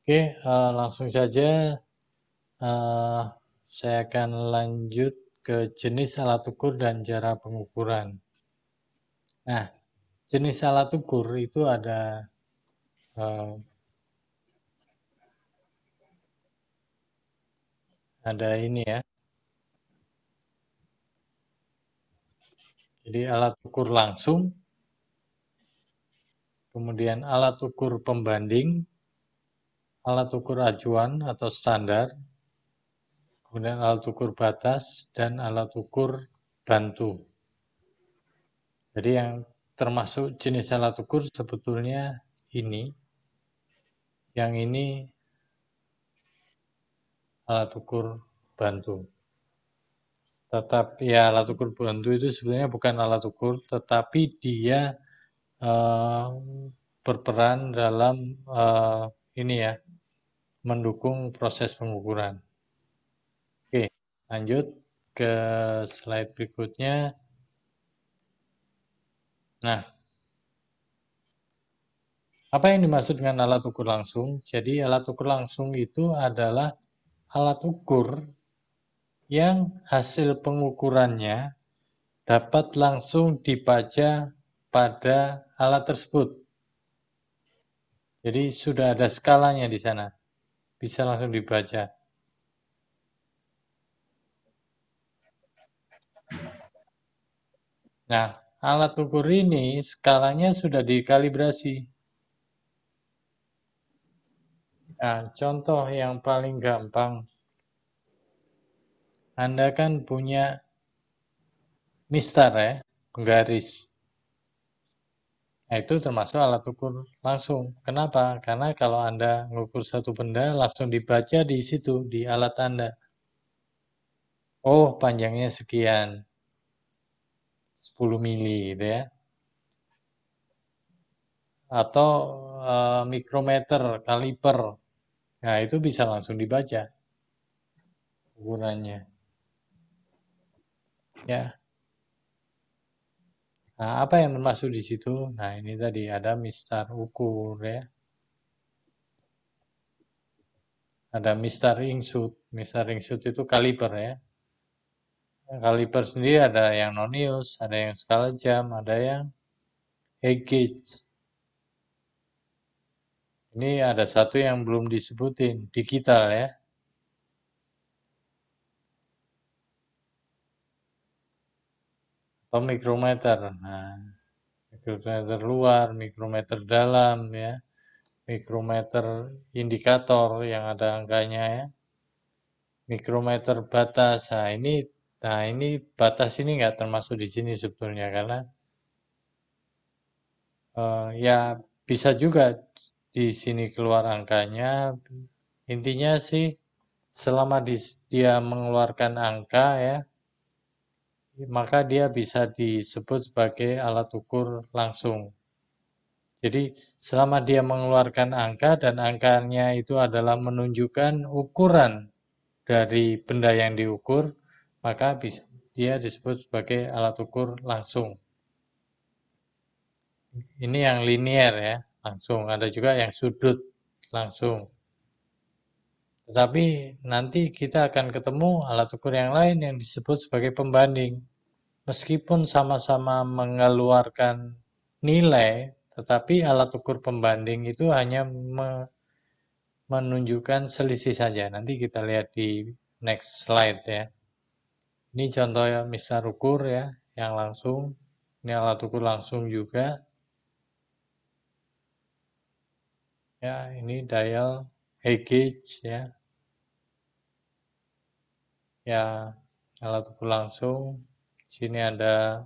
Oke, langsung saja saya akan lanjut ke jenis alat ukur dan cara pengukuran. Nah, jenis alat ukur itu ada ini ya. Jadi alat ukur langsung, kemudian alat ukur pembanding, alat ukur acuan atau standar, kemudian alat ukur batas, dan alat ukur bantu. Jadi yang termasuk jenis alat ukur sebetulnya ini. Yang ini alat ukur bantu. Tetapi ya alat ukur bantu itu sebenarnya bukan alat ukur, tetapi dia berperan dalam ini ya, mendukung proses pengukuran. Oke, lanjut ke slide berikutnya. Nah, apa yang dimaksud dengan alat ukur langsung? Jadi alat ukur langsung itu adalah alat ukur yang hasil pengukurannya dapat langsung dibaca pada alat tersebut. Jadi sudah ada skalanya di sana, bisa langsung dibaca. Nah, alat ukur ini skalanya sudah dikalibrasi. Nah, contoh yang paling gampang, Anda kan punya mistar ya, penggaris. Nah, itu termasuk alat ukur langsung. Kenapa? Karena kalau Anda mengukur satu benda, langsung dibaca di situ, di alat Anda. Oh, panjangnya sekian. 10 mili gitu ya. Atau mikrometer, kaliper. Nah, itu bisa langsung dibaca ukurannya. Ya. Nah, apa yang termasuk di situ? Nah, ini tadi ada mistar ukur ya. Ada mistar ingsut. Mistar ingsut itu kaliper ya. Kaliper sendiri ada yang nonius, ada yang skala jam, ada yang height gauge. Ini ada satu yang belum disebutin, digital ya. Atau mikrometer. Nah, mikrometer luar, mikrometer dalam ya. Mikrometer indikator yang ada angkanya ya. Mikrometer batas. Nah ini batas ini nggak termasuk di sini sebetulnya karena ya bisa juga di sini keluar angkanya. Intinya sih selama dia mengeluarkan angka ya, maka dia bisa disebut sebagai alat ukur langsung. Jadi selama dia mengeluarkan angka dan angkanya itu adalah menunjukkan ukuran dari benda yang diukur, maka dia disebut sebagai alat ukur langsung. Ini yang linier ya, langsung. Ada juga yang sudut langsung. Tetapi nanti kita akan ketemu alat ukur yang lain yang disebut sebagai pembanding. Meskipun sama-sama mengeluarkan nilai, tetapi alat ukur pembanding itu hanya menunjukkan selisih saja. Nanti kita lihat di next slide ya. Ini contoh ya mistar ukur ya, yang langsung. Ini alat ukur langsung juga. Ya, ini dial height gauge ya. Ya, alat ukur langsung. Sini ada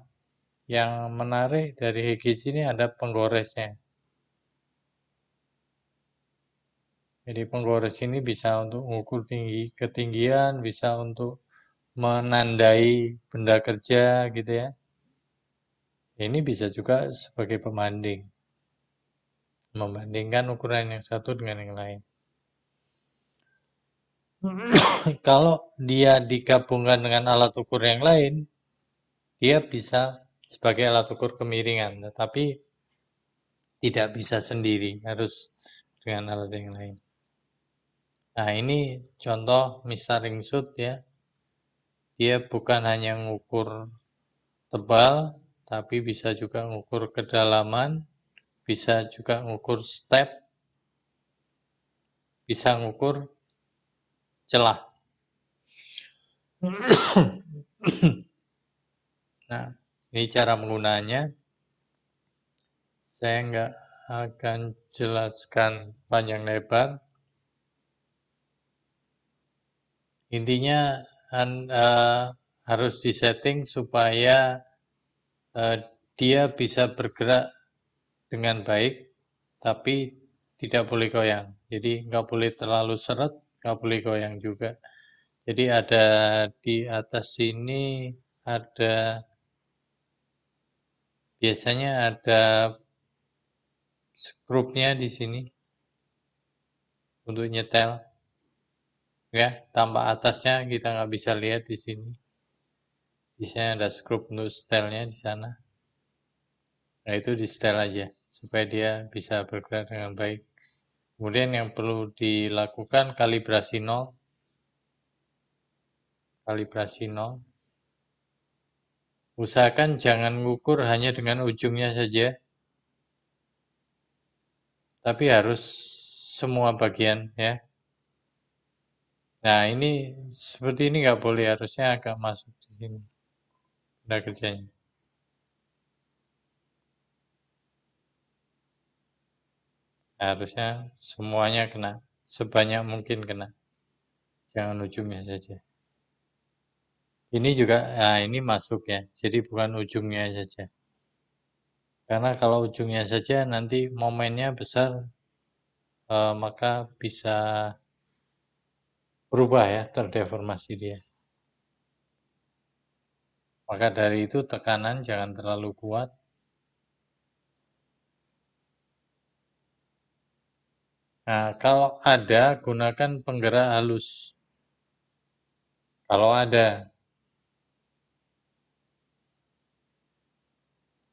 yang menarik dari height gauge ini ada penggoresnya. Jadi penggores ini bisa untuk mengukur ketinggian, bisa untuk menandai benda kerja gitu ya. Ini bisa juga sebagai pembanding. Membandingkan ukuran yang satu dengan yang lain. Kalau dia digabungkan dengan alat ukur yang lain, dia bisa sebagai alat ukur kemiringan, tetapi tidak bisa sendiri, harus dengan alat yang lain. Nah, ini contoh Mr. Ringsut ya. Dia bukan hanya ngukur tebal, tapi bisa juga ngukur kedalaman, bisa juga ngukur step, bisa ngukur celah. Nah, ini cara penggunaannya. Saya nggak akan jelaskan panjang lebar. Intinya harus disetting supaya dia bisa bergerak dengan baik, tapi tidak boleh goyang. Jadi nggak boleh terlalu seret, nggak boleh goyang juga. Jadi ada di atas sini ada biasanya ada skrupnya di sini untuk nyetel. Ya, tambah atasnya kita nggak bisa lihat di sini. Biasanya ada skrup untuk setelnya di sana. Nah, itu di setel aja supaya dia bisa bergerak dengan baik. Kemudian yang perlu dilakukan kalibrasi nol. Kalibrasi nol. Usahakan jangan mengukur hanya dengan ujungnya saja, tapi harus semua bagian ya. Nah, ini seperti ini nggak boleh, harusnya agak masuk di sini. Benda kerjanya. Nah, harusnya semuanya kena, sebanyak mungkin kena. Jangan ujungnya saja. Ini juga, nah ini masuk ya, jadi bukan ujungnya saja. Karena kalau ujungnya saja nanti momennya besar, maka bisa berubah ya, terdeformasi dia. Maka dari itu tekanan jangan terlalu kuat. Nah, kalau ada, gunakan penggerak halus. Kalau ada.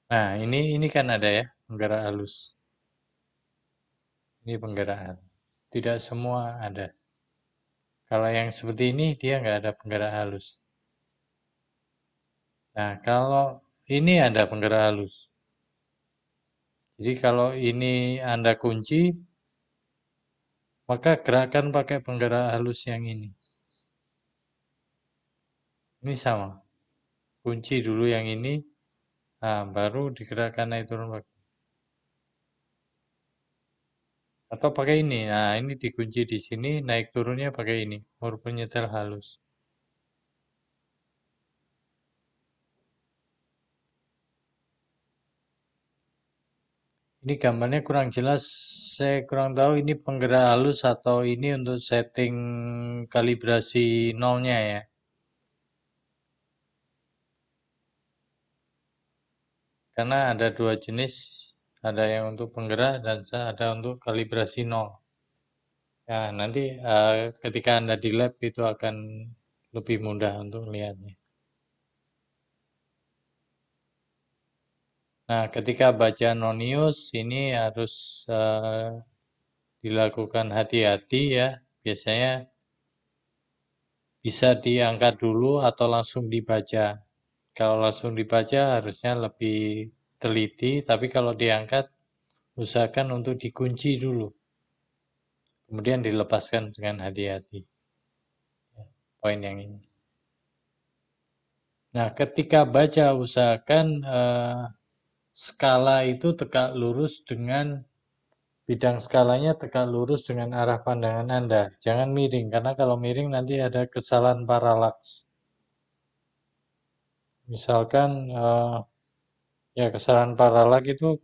Nah, ini kan ada ya, penggerak halus. Ini penggerakan. Tidak semua ada. Kalau yang seperti ini, dia nggak ada penggerak halus. Nah, kalau ini ada penggerak halus. Jadi kalau ini Anda kunci, maka gerakan pakai penggerak halus yang ini. Ini sama. Kunci dulu yang ini, nah baru digerakkan naik turun lagi. Atau pakai ini, nah ini dikunci di sini, naik turunnya pakai ini, huruf penyetel halus. Ini gambarnya kurang jelas, saya kurang tahu ini penggerak halus atau ini untuk setting kalibrasi nolnya ya. Karena ada dua jenis, ada yang untuk penggerak dan ada untuk kalibrasi nol. Ya, nanti ketika Anda di lab itu akan lebih mudah untuk melihatnya. Nah, ketika baca nonius ini harus dilakukan hati-hati ya. Biasanya bisa diangkat dulu atau langsung dibaca. Kalau langsung dibaca harusnya lebih teliti, tapi kalau diangkat usahakan untuk dikunci dulu. Kemudian dilepaskan dengan hati-hati. Poin yang ini. Nah, ketika baca usahakan skala itu tegak lurus dengan bidang skalanya tegak lurus dengan arah pandangan Anda. Jangan miring, karena kalau miring nanti ada kesalahan paralaks. Misalkan ya kesalahan paralaks itu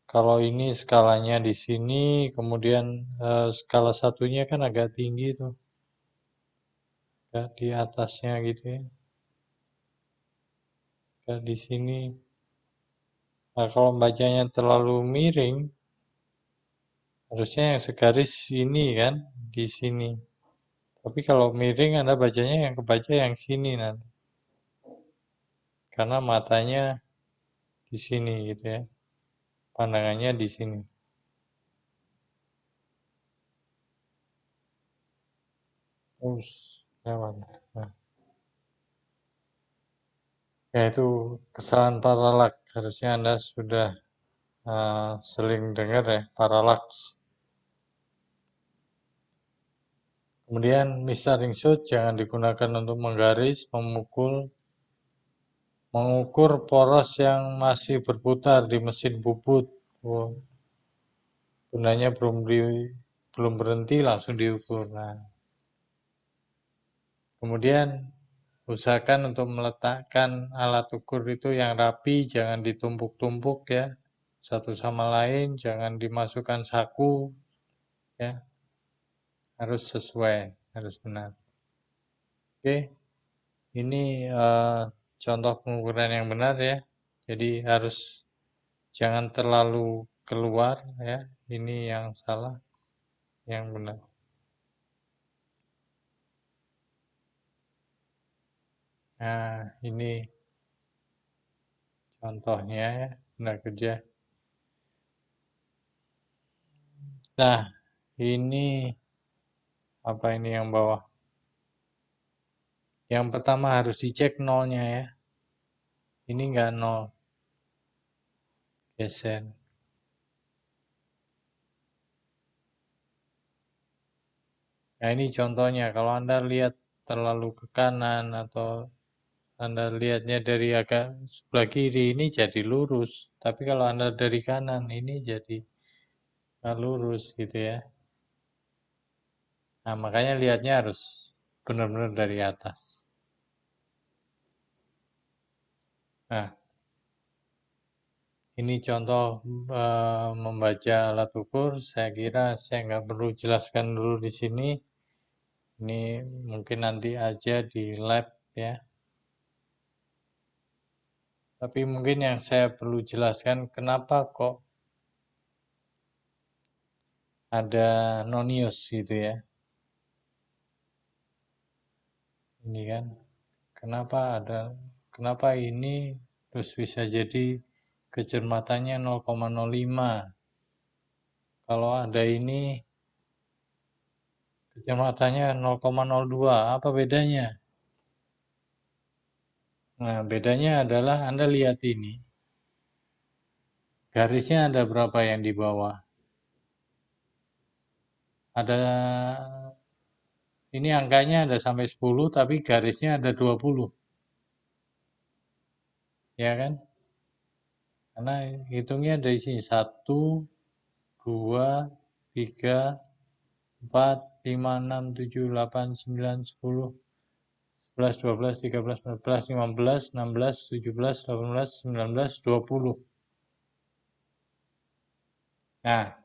kalau ini skalanya di sini, kemudian skala satunya kan agak tinggi tuh, ya, di atasnya gitu ya. Ya, di sini. Nah, kalau bacanya terlalu miring, harusnya yang segaris ini kan, di sini. Tapi kalau miring Anda bacanya yang kebaca yang sini nanti. Karena matanya di sini gitu ya. Pandangannya di sini. lewat. Nah, ya itu kesalahan paralak. Harusnya Anda sudah sering dengar ya, paralaks. Kemudian measuring shoot jangan digunakan untuk menggaris, memukul, mengukur poros yang masih berputar di mesin bubut. Oh, gunanya belum berhenti langsung diukur. Nah, kemudian usahakan untuk meletakkan alat ukur itu yang rapi, jangan ditumpuk-tumpuk ya, satu sama lain, jangan dimasukkan saku ya, harus sesuai, harus benar. Oke, ini contoh pengukuran yang benar ya. Jadi harus jangan terlalu keluar ya. Ini yang salah, yang benar. Nah, ini contohnya ya, benar kerja. Nah, ini apa ini yang bawah? Yang pertama harus dicek nolnya ya. Ini enggak nol. Geser. Nah, ini contohnya. Kalau Anda lihat terlalu ke kanan atau Anda lihatnya dari agak sebelah kiri, ini jadi lurus. Tapi kalau Anda dari kanan, ini jadi nggak lurus gitu ya. Nah, makanya lihatnya harus benar-benar dari atas. Nah, ini contoh membaca alat ukur. Saya kira saya nggak perlu jelaskan dulu di sini. Ini mungkin nanti aja di lab ya. Tapi mungkin yang saya perlu jelaskan kenapa kok ada nonius gitu ya. Ini kan kenapa ini terus bisa jadi kecermatannya 0,05. Kalau ada ini kecermatannya 0,02. Apa bedanya? Nah, bedanya adalah Anda lihat ini. Garisnya ada berapa yang di bawah? Ada ini angkanya ada sampai 10 tapi garisnya ada 20. Ya kan? Karena hitungnya dari sini 1, 2, 3, 4, 5, 6, 7, 8, 9, 10, 11, 12, 13, 14, 15, 16, 17, 18, 19, 20. Nah,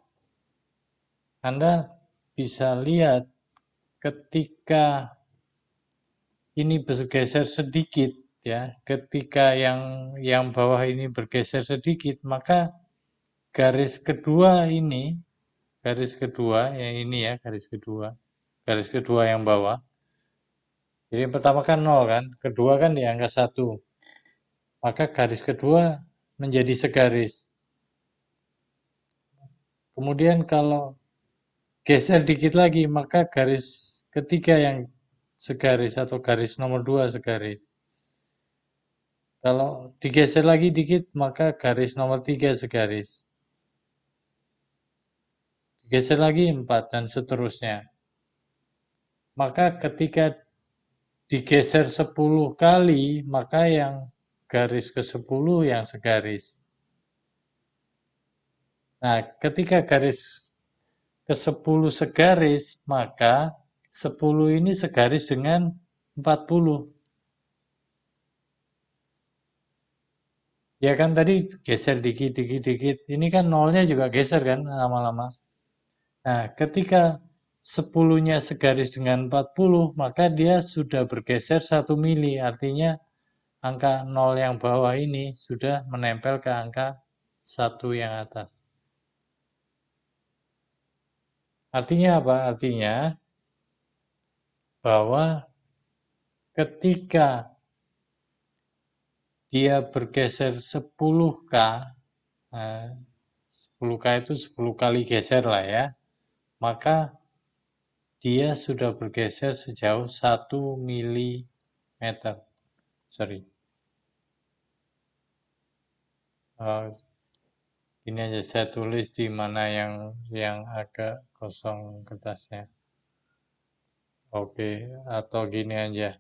Anda bisa lihat ketika ini bergeser sedikit ya, ketika yang bawah ini bergeser sedikit, maka garis kedua ini, garis kedua yang ini ya, garis kedua yang bawah. Jadi yang pertama kan 0 kan, kedua kan di angka 1. Maka garis kedua menjadi segaris. Kemudian kalau geser dikit lagi, maka garis ketiga yang segaris atau garis nomor 2 segaris. Kalau digeser lagi dikit, maka garis nomor 3 segaris. Digeser lagi 4 dan seterusnya. Maka ketika digeser 10 kali, maka yang garis ke-10 yang segaris. Nah, ketika garis ke-10 segaris, maka 10 ini segaris dengan 40. Ya kan tadi geser dikit, dikit, dikit. Ini kan nolnya juga geser kan lama-lama. Nah, ketika 10-nya segaris dengan 40, maka dia sudah bergeser 1 mili. Artinya angka 0 yang bawah ini sudah menempel ke angka 1 yang atas. Artinya apa? Artinya bahwa ketika dia bergeser 10K, nah 10K itu 10 kali geser lah ya, maka dia sudah bergeser sejauh 1 mm. Sorry. Ini aja saya tulis di mana yang agak kosong kertasnya. Oke, atau gini aja.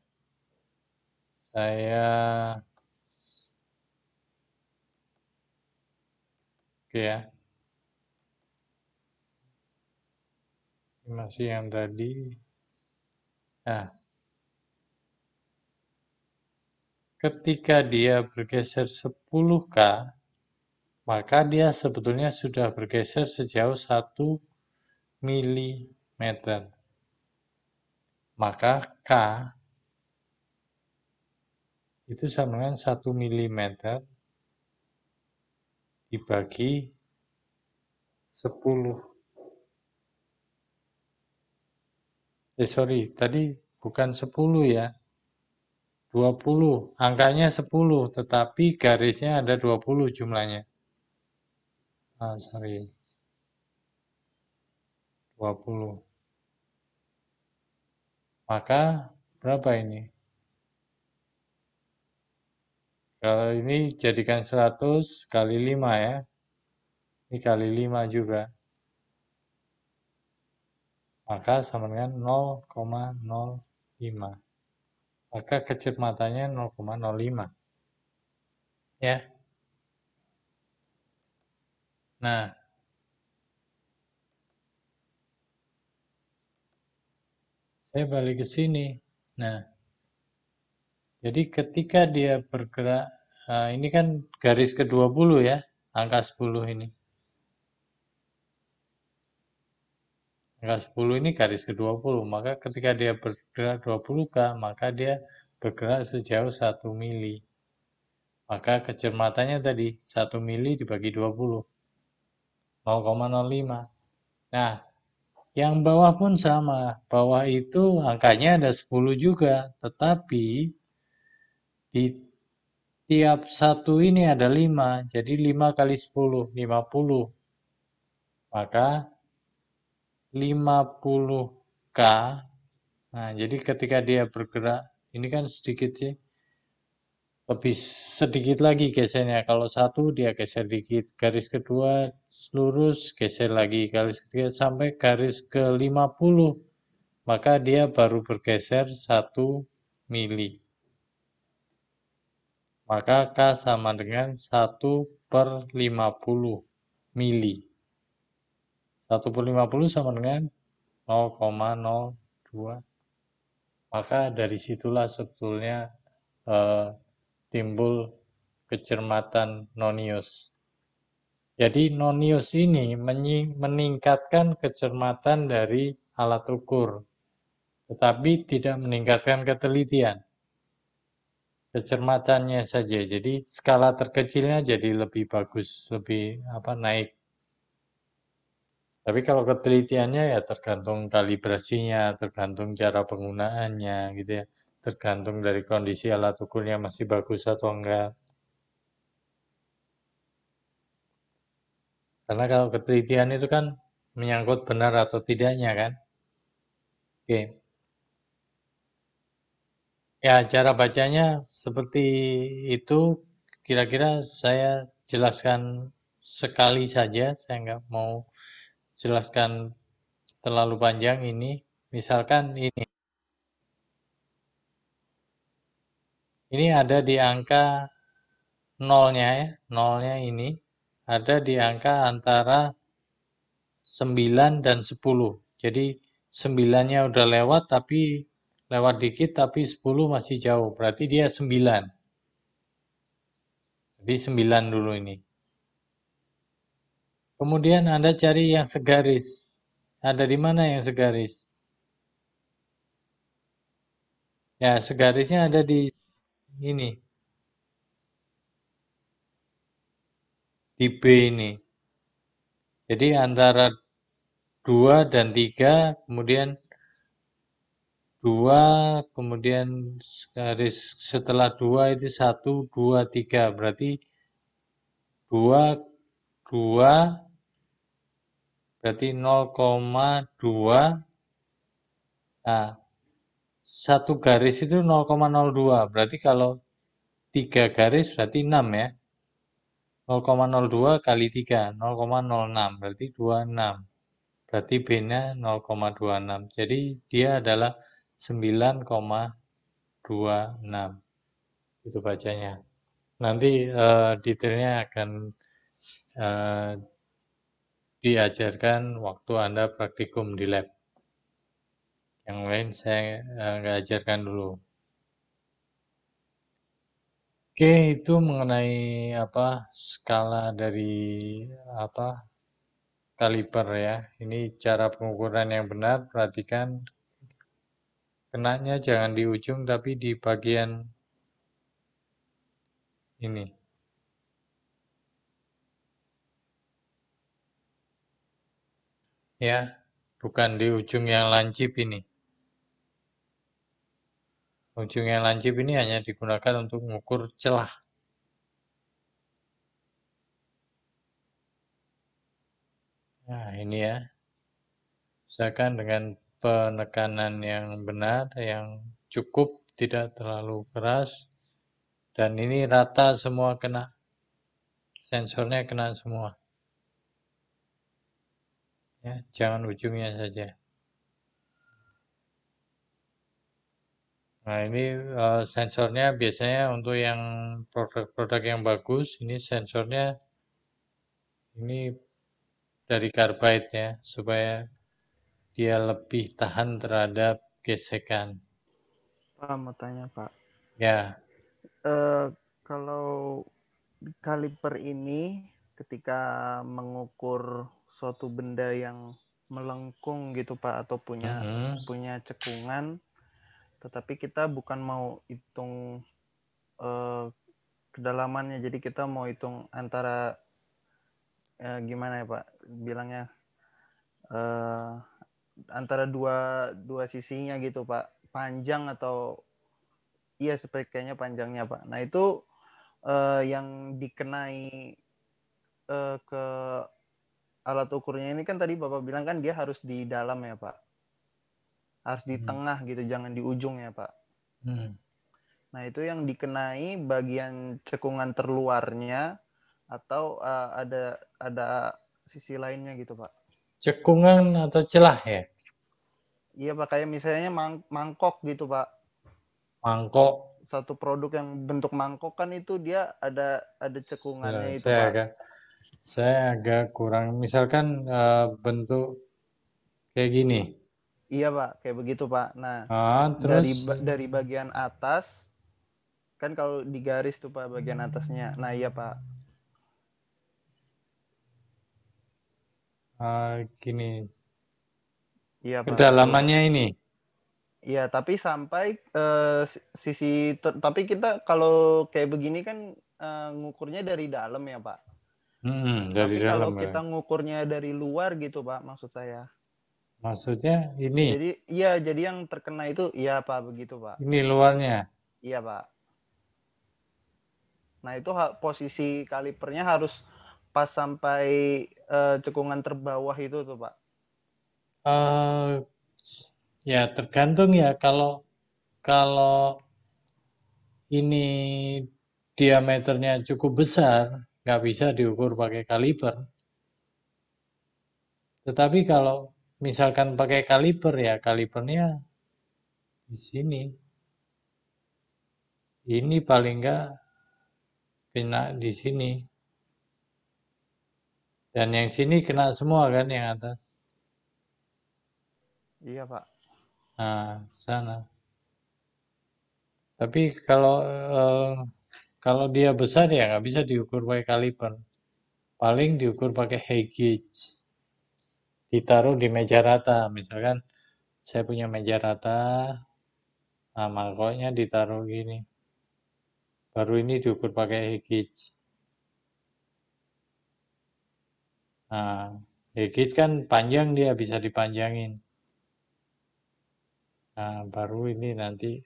Saya oke ya. Masih yang tadi. Nah, ketika dia bergeser 10K, maka dia sebetulnya sudah bergeser sejauh 1 mm. Maka K itu sama dengan 1 mm dibagi 10. Sorry, tadi bukan 10 ya. 20. Angkanya 10, tetapi garisnya ada 20 jumlahnya. Sorry. 20. Maka berapa ini? Kalau ini jadikan 100 kali 5 ya. Ini kali 5 juga. Maka sama dengan 0,05. Maka kecepatannya 0,05. Ya. Nah, saya balik ke sini. Nah, jadi ketika dia bergerak, ini kan garis ke-20 ya, angka 10 ini. Angka 10 ini garis ke-20, maka ketika dia bergerak 20K, maka dia bergerak sejauh 1 mili. Maka kecermatannya tadi 1 mili dibagi 20, 0,05. Nah, yang bawah pun sama. Bawah itu angkanya ada 10 juga, tetapi di tiap satu ini ada 5, jadi 5 kali 10, 50. Maka 50K. Nah, jadi ketika dia bergerak, ini kan sedikit sih, lebih sedikit lagi gesernya. Kalau 1 dia geser dikit, garis kedua lurus, geser lagi, garis ketiga sampai garis ke-50. Maka dia baru bergeser 1 mili. Maka K sama dengan 1/50 mili. 1/50 sama dengan 0,02. Maka dari situlah sebetulnya timbul kecermatan Nonius. Jadi Nonius ini meningkatkan kecermatan dari alat ukur, tetapi tidak meningkatkan ketelitian. Kecermatannya saja. Jadi skala terkecilnya jadi lebih bagus, lebih naik. Tapi kalau ketelitiannya ya tergantung kalibrasinya, tergantung cara penggunaannya gitu ya. Tergantung dari kondisi alat ukurnya masih bagus atau enggak. Karena kalau ketelitian itu kan menyangkut benar atau tidaknya kan. Oke. Ya, cara bacanya seperti itu. Kira-kira saya jelaskan sekali saja. Saya nggak mau jelaskan terlalu panjang ini. Misalkan ini. Ini ada di angka nolnya ya. Nolnya ini ada di angka antara 9 dan 10. Jadi 9-nya udah lewat tapi lewat dikit tapi 10 masih jauh. Berarti dia 9. Jadi 9 dulu ini. Kemudian Anda cari yang segaris. Ada di mana yang segaris? Ya, segarisnya ada di ini. Di B ini. Jadi antara 2 dan 3, kemudian 2, kemudian garis setelah 2 itu 1, 2, 3. Berarti 2, 2, berarti 0,2, Nah, satu garis itu 0,02. Berarti kalau 3 garis berarti 6 ya. 0,02 kali 3, 0,06. Berarti 26. Berarti B-nya 0,26. Jadi dia adalah 9,26. Itu bacanya. Nanti detailnya akan eh, diajarkan waktu Anda praktikum di lab. Yang lain saya nggak ajarkan dulu. Oke, itu mengenai apa skala dari apa kaliper ya. Ini cara pengukuran yang benar. Perhatikan kenanya jangan di ujung tapi di bagian ini. Ya, bukan di ujung yang lancip ini. Ujung yang lancip ini hanya digunakan untuk mengukur celah. Nah, ini ya. Usahakan dengan penekanan yang benar, yang cukup, tidak terlalu keras. Dan ini rata semua kena. Sensornya kena semua. Ya, jangan ujungnya saja. Nah, ini sensornya biasanya untuk yang produk-produk yang bagus, ini sensornya ini dari carbide ya, supaya dia lebih tahan terhadap gesekan. Pak, mau tanya Pak. Ya. Kalau kaliper ini ketika mengukur suatu benda yang melengkung gitu Pak, atau punya cekungan, tetapi kita bukan mau hitung kedalamannya, jadi kita mau hitung antara gimana ya Pak bilangnya, antara dua sisinya gitu Pak, panjang atau iya seperti kayaknya panjangnya Pak. Nah itu yang dikenai ke alat ukurnya ini kan tadi Bapak bilang kan dia harus di dalam ya Pak, harus di tengah gitu, jangan di ujung ya Pak. Nah itu yang dikenai bagian cekungan terluarnya atau ada sisi lainnya gitu Pak. Cekungan atau celah ya? Iya Pak, kayak misalnya mangkok gitu Pak. Mangkok. Satu produk yang bentuk mangkok kan itu dia ada cekungannya itu Saya Pak. agak saya agak kurang. Misalkan bentuk kayak gini. Iya Pak, kayak begitu Pak. Nah, Terus dari bagian atas kan kalau di garis tuh Pak bagian atasnya. Nah, iya Pak. gini. Iya Pak, betul. Kedalamannya ini. Iya, tapi sampai sisi tapi kita kalau kayak begini kan ngukurnya dari dalam ya Pak. Dari Tapi kalau dalam ya. kita ngukurnya dari luar gitu Pak, maksud saya. Maksudnya ini. Jadi iya, jadi yang terkena itu iya Pak, begitu Pak. Ini luarnya. Iya Pak. Nah, itu posisi kalipernya harus pas sampai cekungan terbawah itu tuh Pak. eh ya tergantung ya. Kalau ini diameternya cukup besar, nggak bisa diukur pakai kaliper. Tetapi kalau misalkan pakai kaliper ya kalipernya di sini. Ini paling nggak kena di sini. Dan yang sini kena semua kan yang atas. Iya Pak. Nah, sana. Tapi kalau dia besar ya nggak bisa diukur pakai kaliper. Paling diukur pakai high gauge. Ditaruh di meja rata. Misalkan saya punya meja rata, nah mangkoknya ditaruh gini. Baru ini diukur pakai high gauge. Nah, high gauge kan panjang dia bisa dipanjangin. Nah, baru ini nanti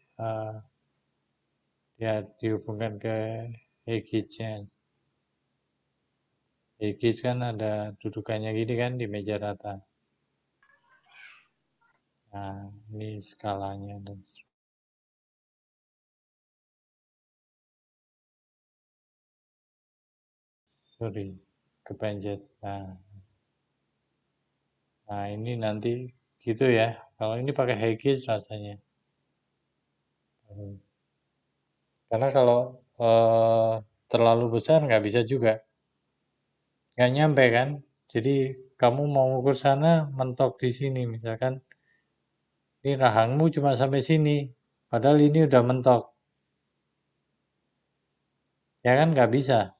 ya dihubungkan ke high gauge-nya. High gauge kan ada dudukannya gini kan di meja rata. Nah, ini skalanya dan sorry, kepencet. Nah, ini nanti gitu ya. Kalau ini pakai high gauge rasanya. Karena kalau terlalu besar nggak bisa juga. Nggak nyampe kan. Jadi kamu mau ukur sana, mentok di sini. Misalkan ini rahangmu cuma sampai sini. Padahal ini udah mentok. Ya kan nggak bisa.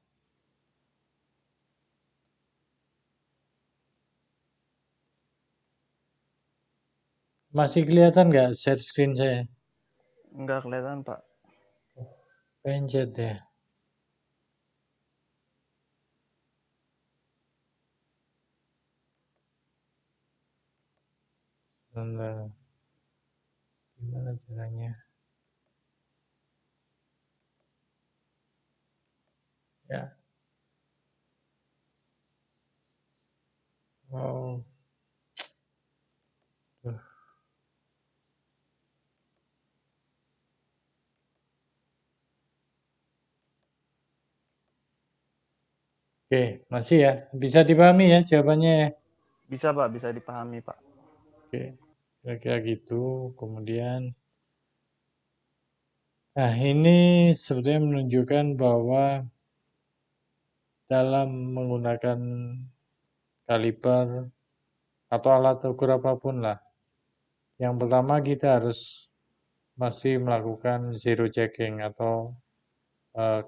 Masih kelihatan nggak share screen saya? Nggak kelihatan, Pak. Pencet ya. Bentar. Gimana caranya? Ya. Oh. Tuh. Oke, masih ya. Bisa dipahami ya jawabannya ya. Bisa, Pak. Bisa dipahami, Pak. Oke, kira-kira gitu. Kemudian, nah ini sebetulnya menunjukkan bahwa dalam menggunakan kaliper atau alat ukur apapun lah, yang pertama kita harus masih melakukan zero checking atau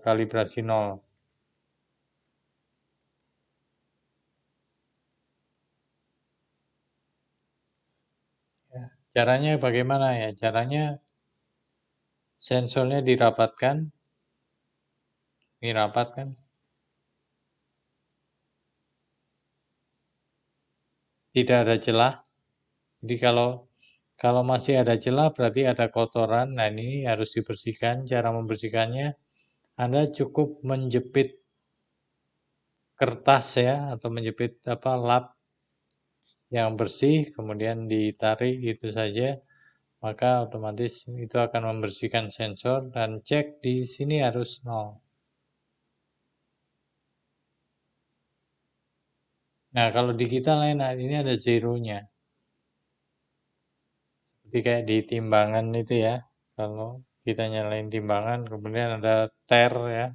kalibrasi nol. Ya. Caranya bagaimana ya? Caranya sensornya dirapatkan, ini rapat kan? Tidak ada celah. Jadi kalau masih ada celah berarti ada kotoran. Nah, ini harus dibersihkan. Cara membersihkannya Anda cukup menjepit kertas ya atau menjepit lap yang bersih kemudian ditarik itu saja, maka otomatis itu akan membersihkan sensor dan cek di sini harus nol. Nah, kalau digital enak, ini ada zeronya. Seperti kayak di timbangan itu ya. Kalau kita nyalain timbangan, kemudian ada ter ya.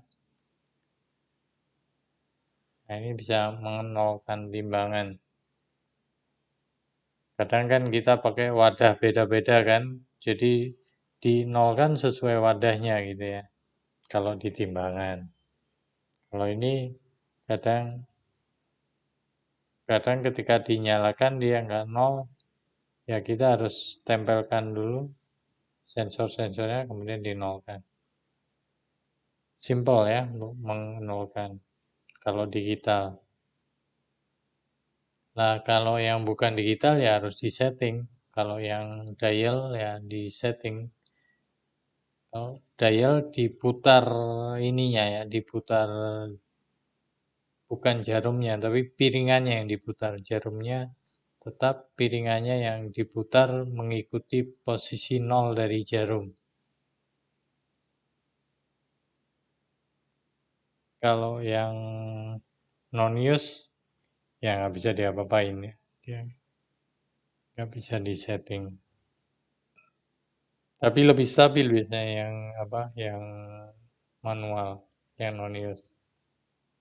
Nah, ini bisa menolkan timbangan. Kadang kan kita pakai wadah beda-beda kan. Jadi dinolkan sesuai wadahnya gitu ya. Kalau di timbangan. Kalau ini kadang kadang ketika dinyalakan dia nggak nol, ya kita harus tempelkan dulu sensor-sensornya kemudian dinolkan. Simple ya untuk menolkan kalau digital. Nah, kalau yang bukan digital ya harus disetting. Kalau yang dial ya disetting. Kalau dial diputar ininya ya, diputar bukan jarumnya, tapi piringannya yang diputar. Jarumnya tetap piringannya yang diputar mengikuti posisi nol dari jarum. Kalau yang non-use ya nggak bisa diapa-apain ya. Dia nggak bisa disetting. Tapi lebih stabil biasanya yang manual, yang non-use.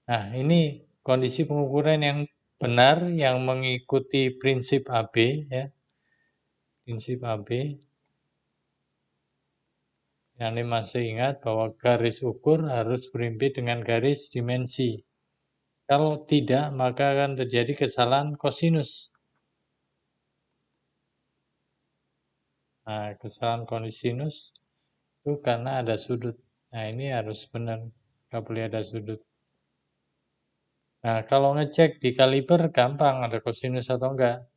Nah, ini kondisi pengukuran yang benar yang mengikuti prinsip AB ya. Prinsip AB. Yang ini masih ingat bahwa garis ukur harus berimpit dengan garis dimensi. Kalau tidak, maka akan terjadi kesalahan kosinus. Nah, kesalahan kosinus itu karena ada sudut. Nah, ini harus benar. Nggak boleh ada sudut. Nah, kalau ngecek di kaliper gampang ada kosinus atau enggak.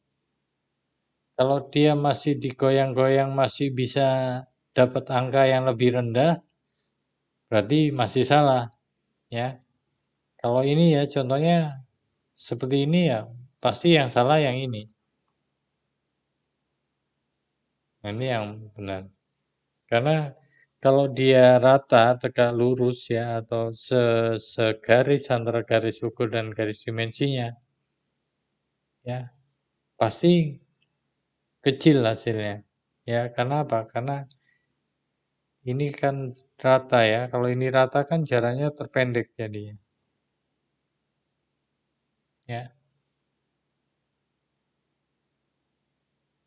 Kalau dia masih digoyang-goyang masih bisa dapat angka yang lebih rendah, berarti masih salah, ya. Kalau ini ya contohnya seperti ini ya, pasti yang salah yang ini. Nah, ini yang benar. Karena kalau dia rata, tegak lurus ya, atau segaris antara garis ukur dan garis dimensinya, ya pasti kecil hasilnya. Ya, karena apa? Karena ini kan rata ya. Kalau ini rata kan jaraknya terpendek jadinya. Ya,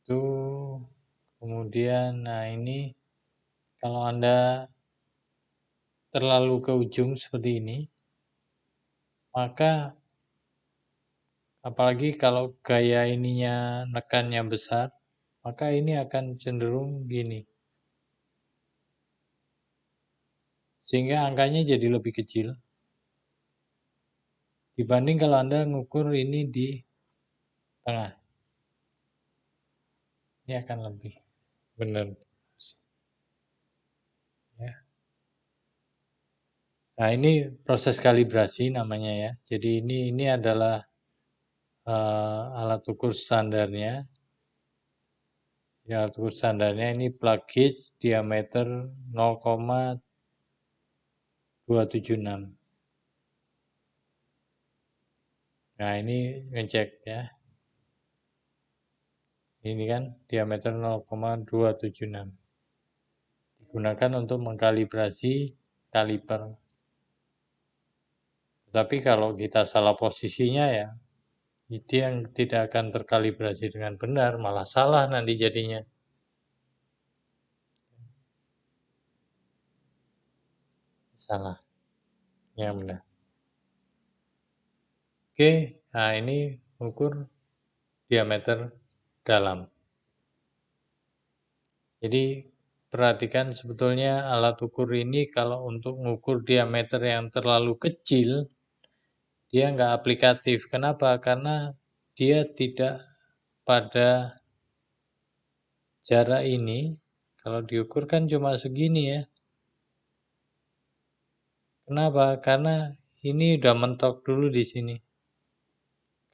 itu kemudian, nah ini kalau Anda terlalu ke ujung seperti ini, maka apalagi kalau gaya ininya nekannya besar, maka ini akan cenderung gini. Sehingga angkanya jadi lebih kecil. Dibanding kalau Anda ngukur ini di tengah. Ini akan lebih benar. Ya. Nah, ini proses kalibrasi namanya ya. Jadi ini adalah alat ukur standarnya. Ya, alat ukur standarnya ini plug gauge diameter 0,276. Nah, ini ngecek ya. Ini kan diameter 0,276. Digunakan untuk mengkalibrasi kaliper. Tapi kalau kita salah posisinya ya, itu yang tidak akan terkalibrasi dengan benar, malah salah nanti jadinya. Salah. Yang benar. Oke, nah ini ukur diameter dalam. Jadi perhatikan sebetulnya alat ukur ini kalau untuk mengukur diameter yang terlalu kecil, dia nggak aplikatif. Kenapa? Karena dia tidak pada jarak ini. Kalau diukur kan cuma segini ya. Kenapa? Karena ini udah mentok dulu di sini.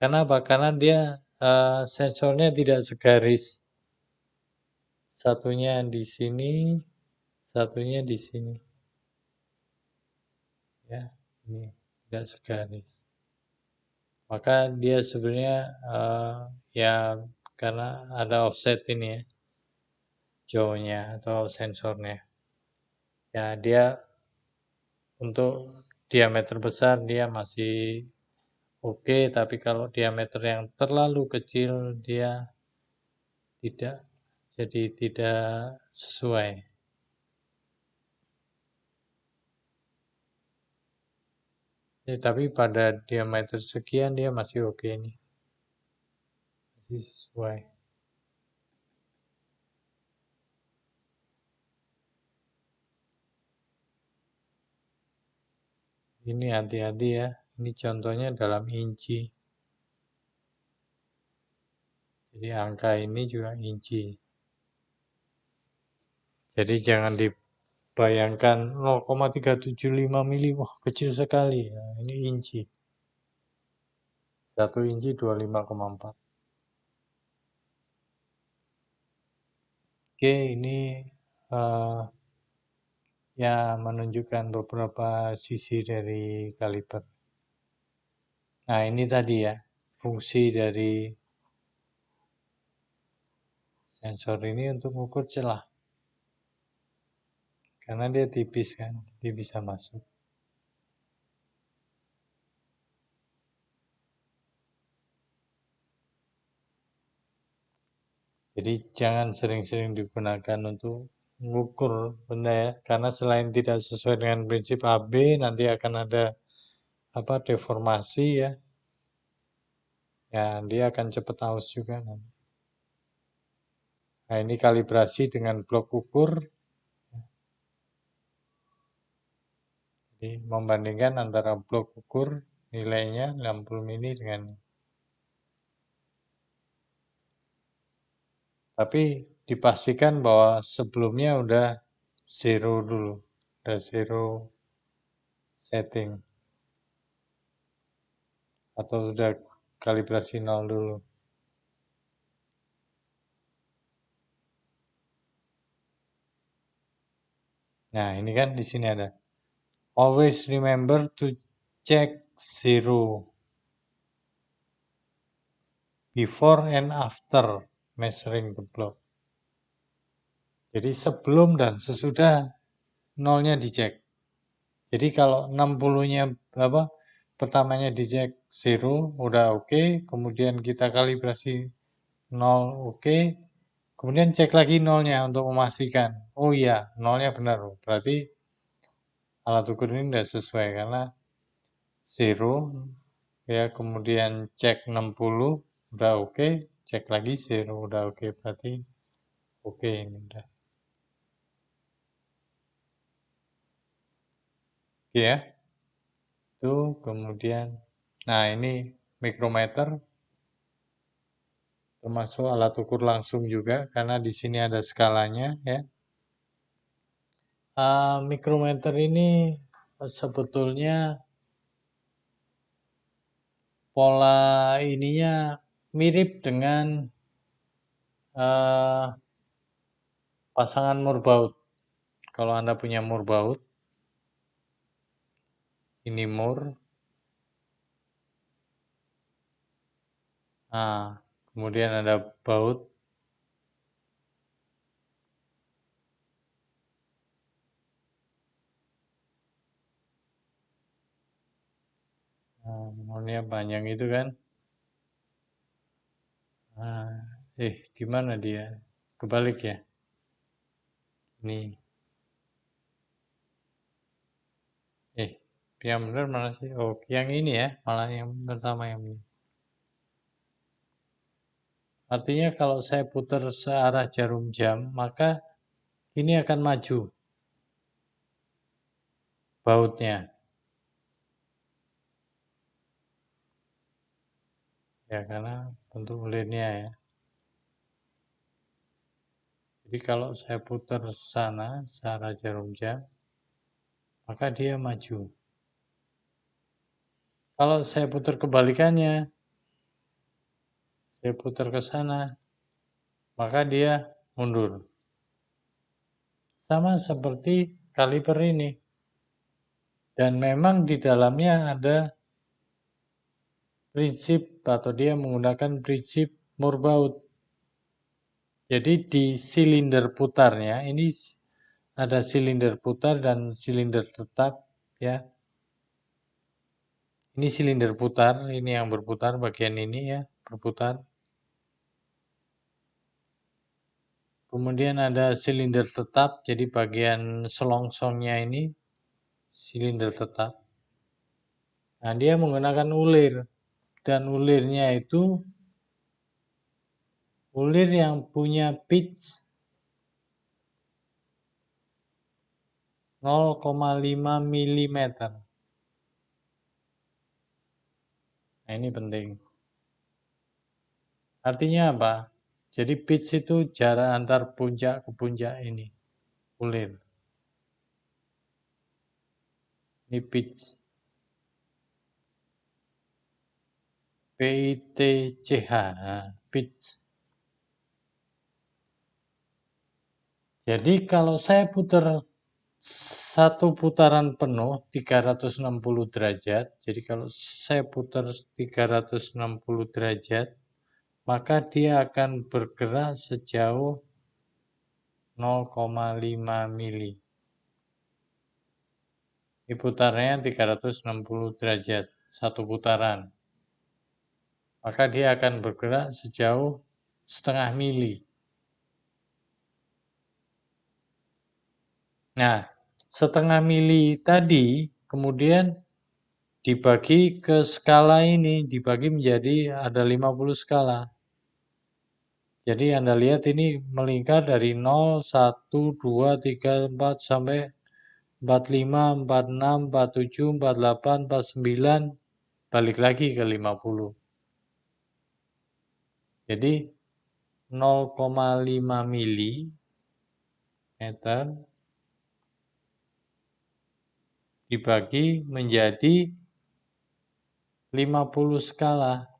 Kenapa? Karena dia sensornya tidak segaris. Satunya di sini, satunya di sini. Ya, ini tidak segaris. Maka dia sebenarnya ya karena ada offset ini ya, jauhnya atau sensornya. Ya, dia untuk diameter besar dia masih oke, tapi kalau diameter yang terlalu kecil dia tidak, jadi tidak sesuai. Tapi pada diameter sekian dia masih oke nih, masih sesuai. Ini hati-hati ya, ini contohnya dalam inci. Jadi angka ini juga inci. Jadi jangan dibayangkan 0,375 mili, wah kecil sekali. Nah, ini inci. 1 inci 25,4. Oke, ini ya menunjukkan beberapa sisi dari kaliper. Nah, ini tadi ya, fungsi dari sensor ini untuk mengukur celah. Karena dia tipis kan, dia bisa masuk. Jadi jangan sering-sering digunakan untuk mengukur benda ya, karena selain tidak sesuai dengan prinsip AB, nanti akan ada deformasi ya. Ya, dia akan cepat aus juga nanti. Nah, ini kalibrasi dengan blok ukur. Jadi membandingkan antara blok ukur nilainya 60 mili dengan, tapi dipastikan bahwa sebelumnya udah zero dulu, udah zero setting atau sudah kalibrasi nol dulu. Nah, ini kan di sini ada. Always remember to check zero before and after measuring the block. Jadi sebelum dan sesudah nolnya dicek. Jadi kalau 60-nya apa? Pertamanya dicek 0 udah oke, kemudian kita kalibrasi 0 oke, kemudian cek lagi nolnya untuk memastikan. Oh iya, nolnya benar. Berarti alat ukur ini tidak sesuai karena 0 ya, kemudian cek 60 udah oke, cek lagi 0 udah oke, berarti oke ini udah. Oke ya. Itu kemudian, nah ini mikrometer termasuk alat ukur langsung juga karena di sini ada skalanya ya. Mikrometer ini sebetulnya pola ininya mirip dengan pasangan mur-baut. Kalau Anda punya mur-baut, ini mur. Nah, kemudian ada baut. Nah, murnya panjang itu kan. Nah, gimana dia? Kebalik ya. Nih. Yang benar mana sih? Oh, yang ini ya, malah yang pertama yang ini. Artinya kalau saya putar searah jarum jam, maka ini akan maju bautnya. Ya, karena bentuk ulirnya ya. Jadi kalau saya putar sana searah jarum jam, maka dia maju. Kalau saya putar kebalikannya, saya putar ke sana, maka dia mundur. Sama seperti kaliper ini. Dan memang di dalamnya ada prinsip atau dia menggunakan prinsip Murbaut. Jadi di silinder putarnya ini ada silinder putar dan silinder tetap ya. Ini silinder putar, ini yang berputar bagian ini ya, berputar. Kemudian ada silinder tetap, jadi bagian selongsongnya ini silinder tetap. Nah, dia menggunakan ulir dan ulirnya itu ulir yang punya pitch 0,5 mm. Nah, ini penting. Artinya apa? Jadi pitch itu jarak antar puncak ke puncak ini, ulir. Ini pitch. P-I-T-C-H, pitch. Jadi kalau saya putar satu putaran penuh 360 derajat, jadi kalau saya putar 360 derajat, maka dia akan bergerak sejauh 0,5 mili. Ini putarnya 360 derajat, satu putaran. Maka dia akan bergerak sejauh setengah mili. Nah, setengah mili tadi kemudian dibagi ke skala ini, dibagi menjadi ada 50 skala. Jadi Anda lihat ini melingkar dari 0, 1, 2, 3, 4 sampai 45, 46, 47, 48, 49, balik lagi ke 50. Jadi 0,5 mili meter dibagi menjadi 50 skala.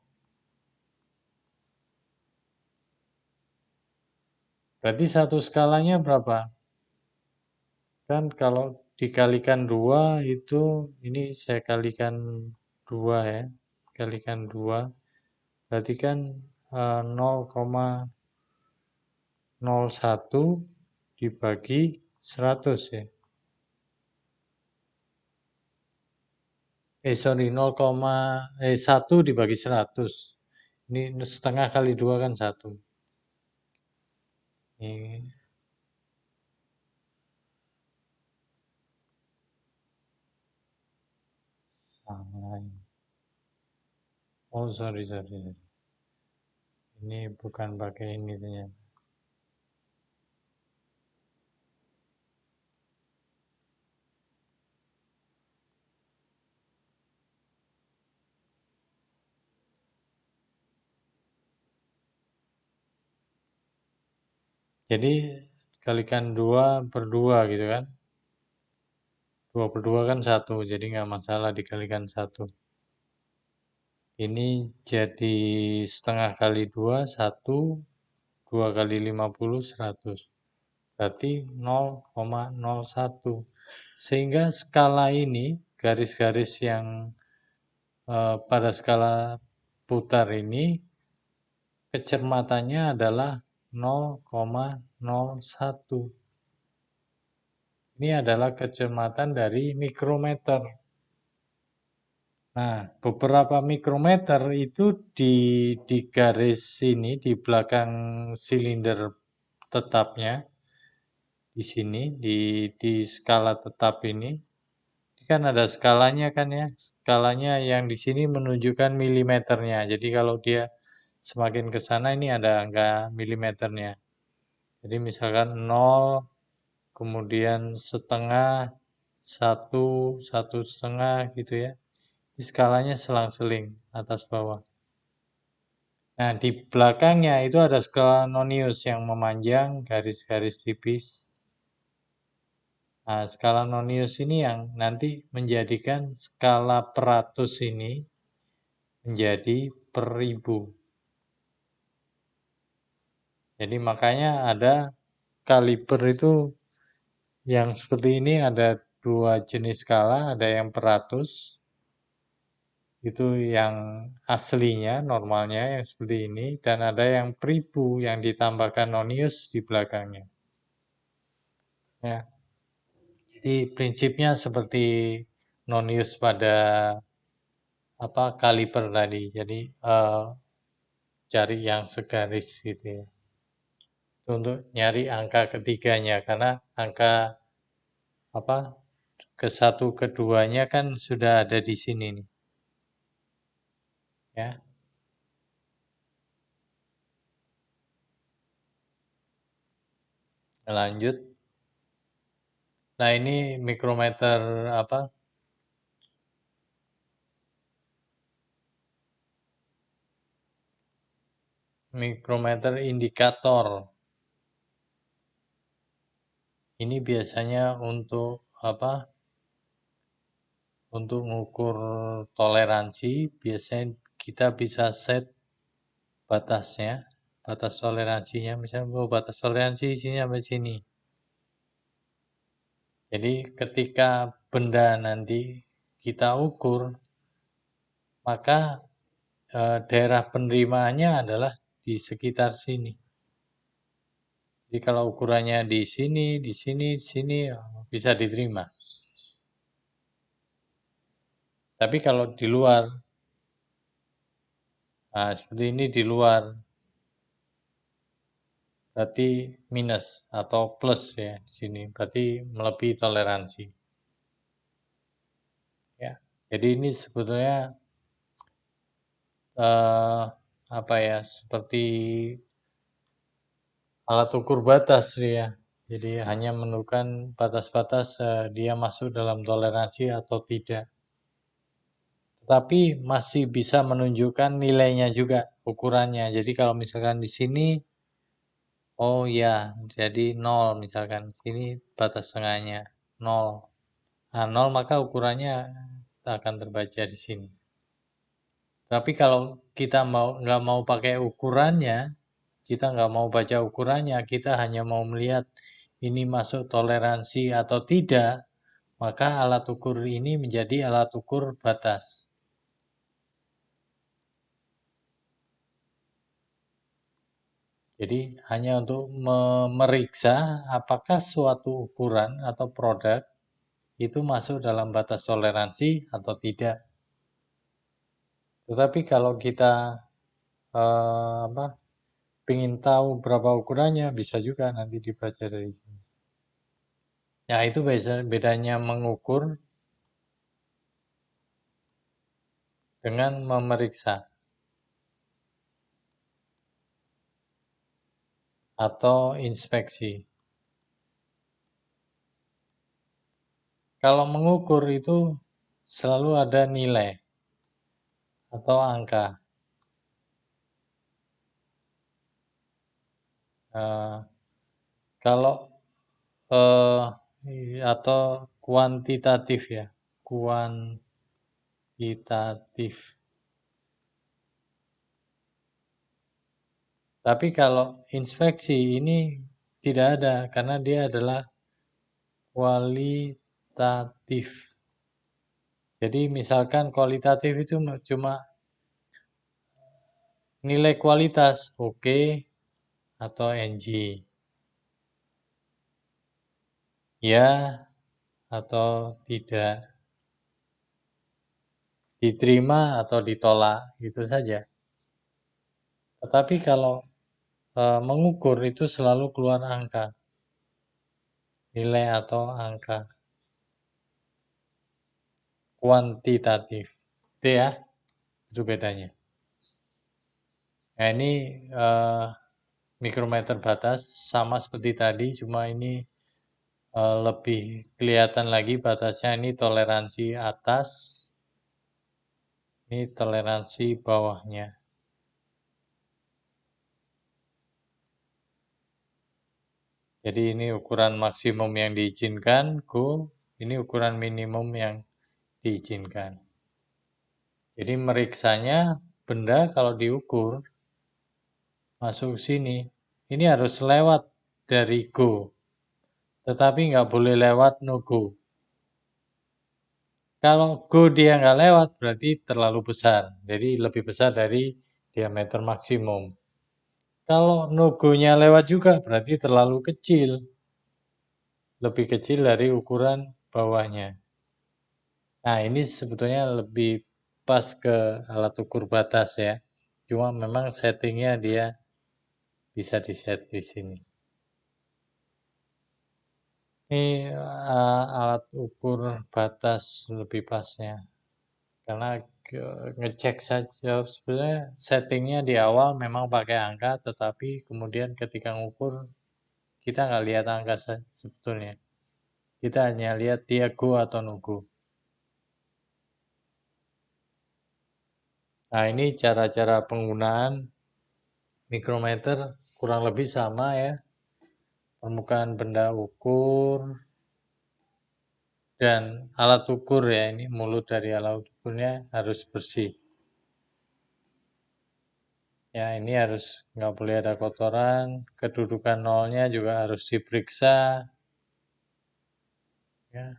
Berarti satu skalanya berapa? Kan kalau dikalikan 2 itu, ini saya kalikan 2 ya. Kalikan 2, berarti kan 0,01 dibagi 100 ya. Sorry, 1 dibagi 100. Ini setengah kali 2 kan 1. Ini salah. Oh, sorry. Ini bukan pakai ini ternyata. Jadi kalikan 2/2 gitu kan. 2/2 kan 1, jadi nggak masalah dikalikan 1. Ini jadi setengah kali 2, 1, 2 kali 50, 100. Berarti 0,01. Sehingga skala ini, garis-garis yang pada skala putar ini, kecermatannya adalah 0,01. Ini adalah kecermatan dari mikrometer. Nah, beberapa mikrometer itu di garis ini, di belakang silinder tetapnya, di sini, di skala tetap ini kan ada skalanya kan ya. Skalanya yang di sini menunjukkan milimeternya. Jadi kalau dia semakin ke sana ini ada angka milimeternya. Jadi misalkan 0, kemudian setengah, 1, 1,5 gitu ya. Di skalanya selang-seling atas bawah. Nah, di belakangnya itu ada skala nonius yang memanjang garis-garis tipis. Nah, skala nonius ini yang nanti menjadikan skala peratus ini menjadi per ribu. Jadi makanya ada kaliper itu yang seperti ini, ada 2 jenis skala, ada yang peratus, itu yang aslinya, normalnya yang seperti ini, dan ada yang peribu yang ditambahkan nonius di belakangnya. Ya. Jadi prinsipnya seperti nonius pada kaliper tadi. Jadi cari yang segaris gitu ya. Untuk nyari angka ketiganya karena angka ke satu keduanya kan sudah ada di sini nih. Ya. Lanjut. Nah, ini mikrometer mikrometer indikator. Ini biasanya untuk untuk mengukur toleransi, biasanya kita bisa set batasnya, batas toleransinya, misalnya batas toleransi isinya sampai sini. Jadi ketika benda nanti kita ukur, maka daerah penerimaannya adalah di sekitar sini. Jadi kalau ukurannya di sini, di sini, di sini bisa diterima. Tapi kalau di luar, nah seperti ini di luar, berarti minus atau plus ya di sini, berarti melebihi toleransi. Ya, jadi ini sebetulnya seperti alat ukur batas ya. Jadi hanya menentukan batas-batas dia masuk dalam toleransi atau tidak. Tetapi masih bisa menunjukkan nilainya juga, ukurannya. Jadi kalau misalkan di sini, oh ya, jadi 0 misalkan. Sini batas tengahnya 0. Nah, 0 maka ukurannya akan terbaca di sini. Tapi kalau kita nggak mau pakai ukurannya, kita nggak mau baca ukurannya, kita hanya mau melihat ini masuk toleransi atau tidak, maka alat ukur ini menjadi alat ukur batas. Jadi hanya untuk memeriksa apakah suatu ukuran atau produk itu masuk dalam batas toleransi atau tidak. Tetapi kalau kita ingin tahu berapa ukurannya, bisa juga nanti dibaca dari sini. Ya itu bedanya mengukur dengan memeriksa atau inspeksi. Kalau mengukur itu selalu ada nilai atau angka. Kalau atau kuantitatif ya, kuantitatif. Tapi kalau inspeksi ini tidak ada karena dia adalah kualitatif. Jadi misalkan kualitatif itu cuma nilai kualitas oke atau NG. Ya atau tidak. Diterima atau ditolak, itu saja. Tetapi kalau mengukur itu selalu keluar angka. Nilai atau angka. Kuantitatif. Itu ya, itu bedanya. Nah ini mikrometer batas sama seperti tadi, cuma ini lebih kelihatan lagi batasnya. Ini toleransi atas, ini toleransi bawahnya. Jadi ini ukuran maksimum yang diizinkan, go. Ini ukuran minimum yang diizinkan. Jadi meriksanya benda kalau diukur masuk sini, ini harus lewat dari go. Tetapi nggak boleh lewat no go. Kalau go dia nggak lewat berarti terlalu besar. Jadi lebih besar dari diameter maksimum. Kalau no go-nya lewat juga berarti terlalu kecil. Lebih kecil dari ukuran bawahnya. Nah ini sebetulnya lebih pas ke alat ukur batas ya. Cuma memang settingnya dia bisa di-set di sini. Ini alat ukur batas lebih pasnya. Karena ngecek saja sebenarnya settingnya di awal memang pakai angka, tetapi kemudian ketika ngukur kita nggak lihat angka sebetulnya. Kita hanya lihat dia go atau no go. Nah ini cara-cara penggunaan mikrometer kurang lebih sama ya. Permukaan benda ukur dan alat ukur ya, ini mulut dari alat ukurnya harus bersih. Ya ini harus nggak boleh ada kotoran, kedudukan nolnya juga harus diperiksa. Ya.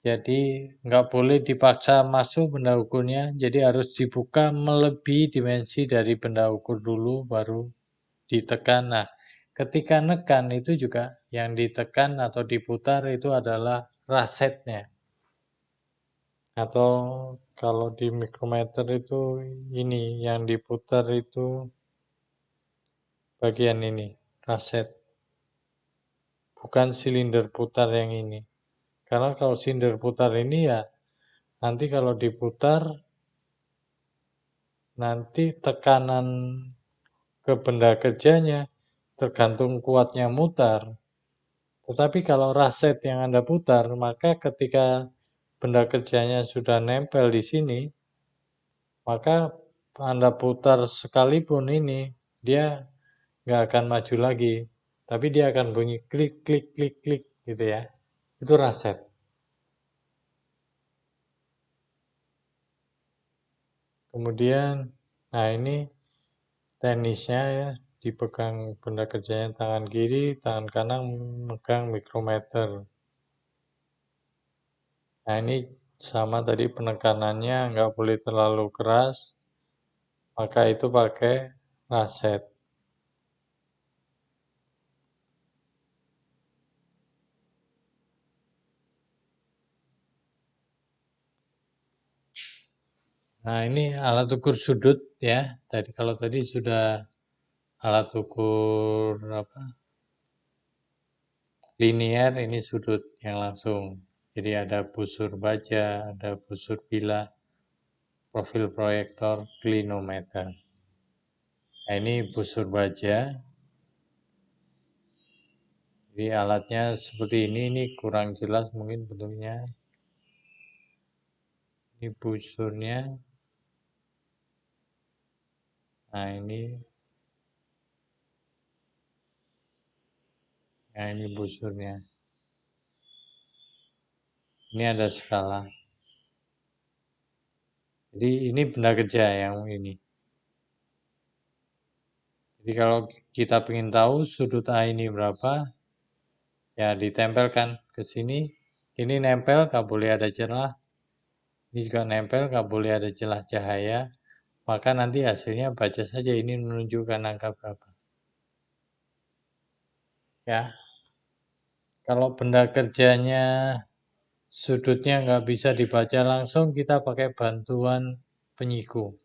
Jadi nggak boleh dipaksa masuk benda ukurnya, jadi harus dibuka melebihi dimensi dari benda ukur dulu baru ditekan. Nah, ketika nekan itu juga yang ditekan atau diputar itu adalah rasetnya. Atau kalau di mikrometer itu ini yang diputar itu bagian ini, raset. Bukan silinder putar yang ini. Karena kalau silinder putar ini ya nanti kalau diputar nanti tekanan ke benda kerjanya tergantung kuatnya mutar. Tetapi kalau raset yang Anda putar, maka ketika benda kerjanya sudah nempel di sini, maka Anda putar sekalipun ini, dia nggak akan maju lagi. Tapi dia akan bunyi klik, klik, klik, klik gitu ya. Itu raset. Kemudian, nah ini teknisnya ya. dipegang benda kerjanya tangan kiri, tangan kanan memegang mikrometer. Nah, ini sama tadi penekanannya nggak boleh terlalu keras, maka itu pakai raset. Nah, ini alat ukur sudut ya. Kalau tadi sudah alat ukur linier, ini sudut yang langsung. Jadi ada busur baja, ada busur bilah, profil proyektor, klinometer. Nah, ini busur baja. Jadi alatnya seperti ini kurang jelas mungkin bentuknya. Ini busurnya. Nah, ini busurnya. Ini ada skala. Jadi ini benda kerja yang ini. Jadi kalau kita ingin tahu sudut A ini berapa, ya ditempelkan ke sini. Ini nempel, nggak boleh ada celah. Ini juga nempel, nggak boleh ada celah cahaya. Maka nanti hasilnya baca saja ini menunjukkan angka berapa. Ya, kalau benda kerjanya sudutnya nggak bisa dibaca langsung, kita pakai bantuan penyiku.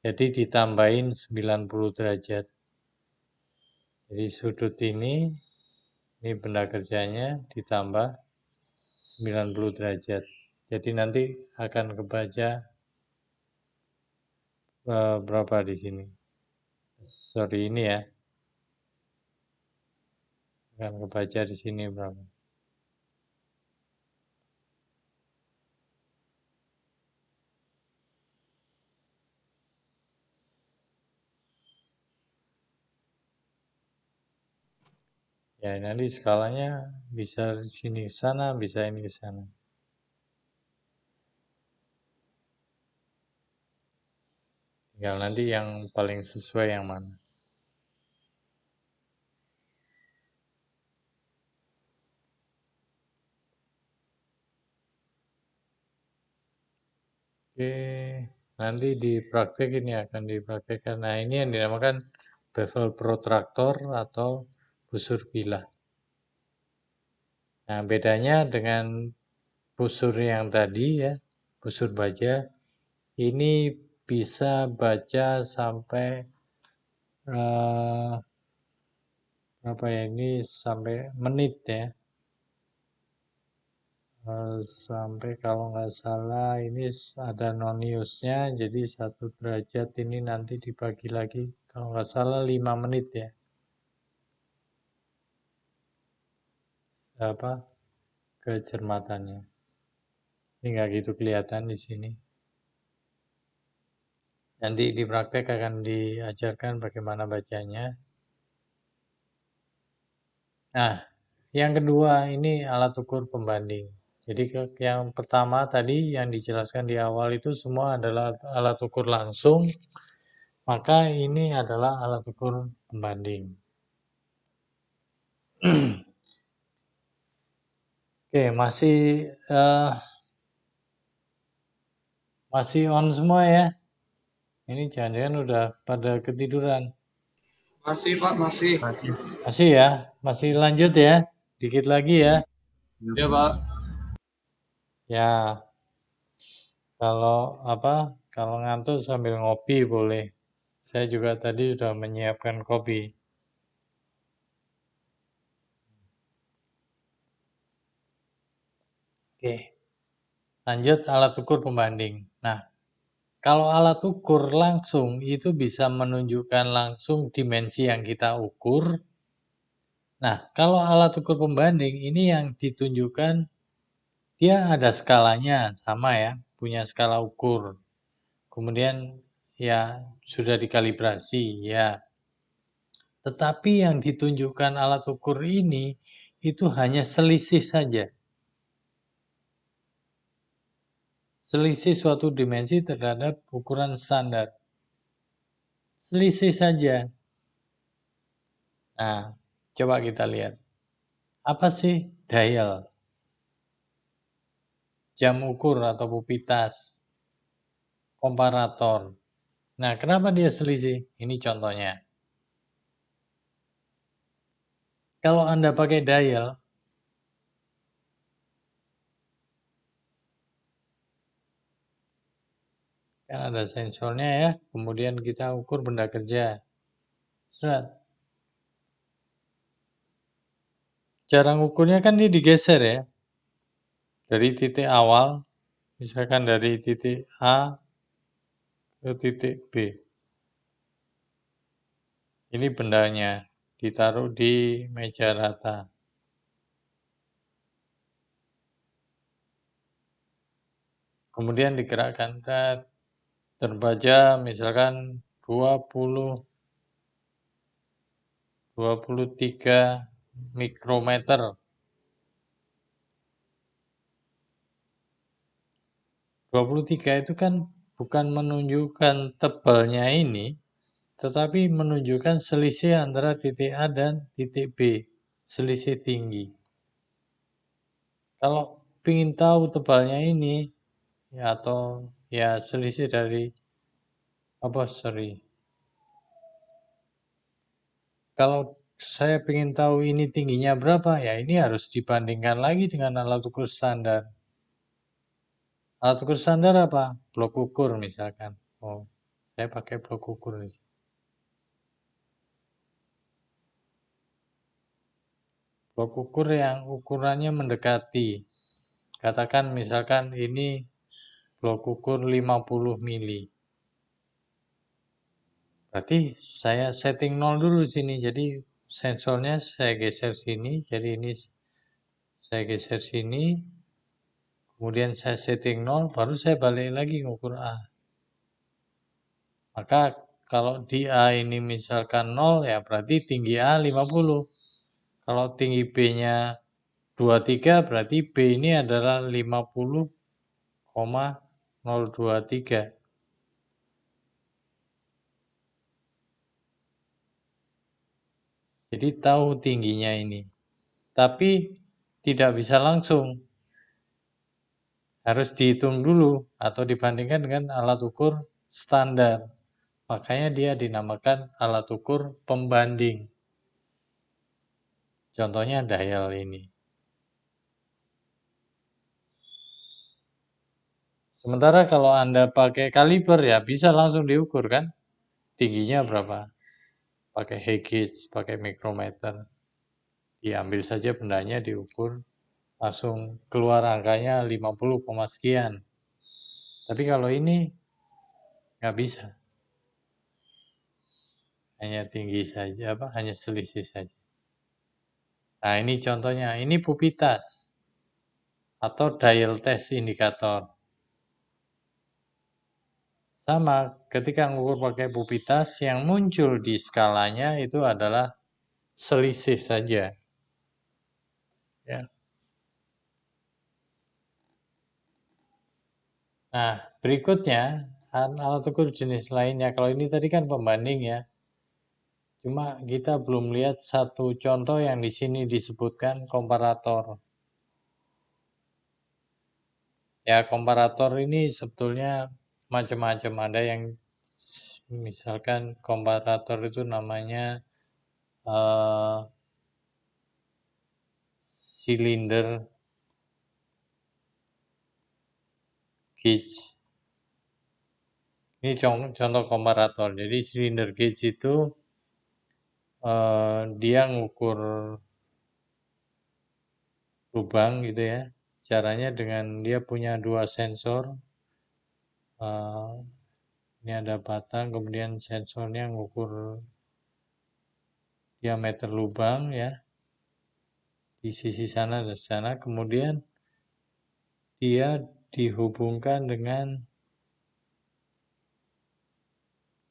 Jadi ditambahin 90 derajat. Jadi sudut ini benda kerjanya ditambah 90 derajat. Jadi nanti akan kebaca berapa di sini. Sorry ini ya. Akan kebaca di sini berapa. Ya nanti skalanya bisa sini ke sana, bisa ini ke sana. Tinggal nanti yang paling sesuai yang mana. Oke, nanti dipraktekin ya, akan dipraktekkan. Nah ini yang dinamakan bevel protraktor atau busur bilah. Nah bedanya dengan busur yang tadi ya, busur baja, ini bisa baca sampai berapa ya, ini sampai menit ya. Sampai kalau nggak salah ini ada noniusnya, jadi 1 derajat ini nanti dibagi lagi, kalau nggak salah 5 menit ya. Kecermatannya. Ini nggak gitu kelihatan di sini. Nanti di praktek akan diajarkan bagaimana bacanya. Nah, yang kedua ini alat ukur pembanding. Jadi yang pertama tadi yang dijelaskan di awal itu semua adalah alat ukur langsung, maka ini adalah alat ukur pembanding. Oke, masih on semua ya. Ini jangan-jangan udah pada ketiduran. Masih Pak, masih. Masih ya, masih lanjut ya. Dikit lagi ya. Ya Pak. Ya, kalau ngantuk sambil ngopi boleh. Saya juga tadi sudah menyiapkan kopi. Oke, lanjut alat ukur pembanding. Nah, kalau alat ukur langsung itu bisa menunjukkan langsung dimensi yang kita ukur. Nah, kalau alat ukur pembanding ini yang ditunjukkan dia ada skalanya sama ya, punya skala ukur. Kemudian ya sudah dikalibrasi ya. Tetapi yang ditunjukkan alat ukur ini itu hanya selisih saja. Selisih suatu dimensi terhadap ukuran standar. Selisih saja. Nah, coba kita lihat. Apa sih dial? Jam ukur atau pupitas, komparator. Nah, kenapa dia selisih? Ini contohnya. Kalau Anda pakai dial, kan ada sensornya ya, kemudian kita ukur benda kerja. Sudah. Cara ngukurnya kan ini digeser ya. Dari titik awal, misalkan dari titik A ke titik B. Ini bendanya, ditaruh di meja rata. Kemudian digerakkan, terbaca misalkan 23 mikrometer. 23 itu kan bukan menunjukkan tebalnya ini, tetapi menunjukkan selisih antara titik A dan titik B, selisih tinggi. Kalau ingin tahu tebalnya ini, ya atau ya selisih dari kalau saya ingin tahu ini tingginya berapa, ya ini harus dibandingkan lagi dengan alat ukur standar. Alat ukur standar apa? Blok ukur misalkan. Oh, saya pakai blok ukur. Blok ukur yang ukurannya mendekati. Katakan misalkan ini blok ukur 50 mili. Berarti saya setting 0 dulu sini. Jadi sensornya saya geser sini. Jadi ini saya geser sini. Kemudian saya setting 0, baru saya balik lagi ngukur A. Maka kalau di A ini misalkan 0, ya berarti tinggi A 50. Kalau tinggi B-nya 23, berarti B ini adalah 50,023. Jadi tahu tingginya ini. Tapi tidak bisa langsung. Harus dihitung dulu atau dibandingkan dengan alat ukur standar. Makanya dia dinamakan alat ukur pembanding. Contohnya dial ini. Sementara kalau Anda pakai kaliber ya bisa langsung diukur kan. Tingginya berapa. Pakai height gauge, pakai micrometer. Diambil saja bendanya diukur. Langsung keluar angkanya 50, sekian. Tapi kalau ini nggak bisa. Hanya tinggi saja, hanya selisih saja. Nah ini contohnya, ini pupitas atau dial test indikator. Sama, ketika ngukur pakai pupitas, yang muncul di skalanya itu adalah selisih saja. Ya. Nah, berikutnya alat ukur jenis lainnya. Kalau ini tadi kan pembanding ya. Cuma kita belum lihat satu contoh yang di sini disebutkan komparator. Ya, komparator ini sebetulnya macam-macam. Ada yang misalkan komparator itu namanya silinder gauge. Ini contoh komparator. Jadi silinder gauge itu dia ngukur lubang gitu ya. Caranya dengan dia punya dua sensor. Ini ada batang, kemudian sensornya ngukur diameter lubang ya. Di sisi sana dan sana. Kemudian dia dihubungkan dengan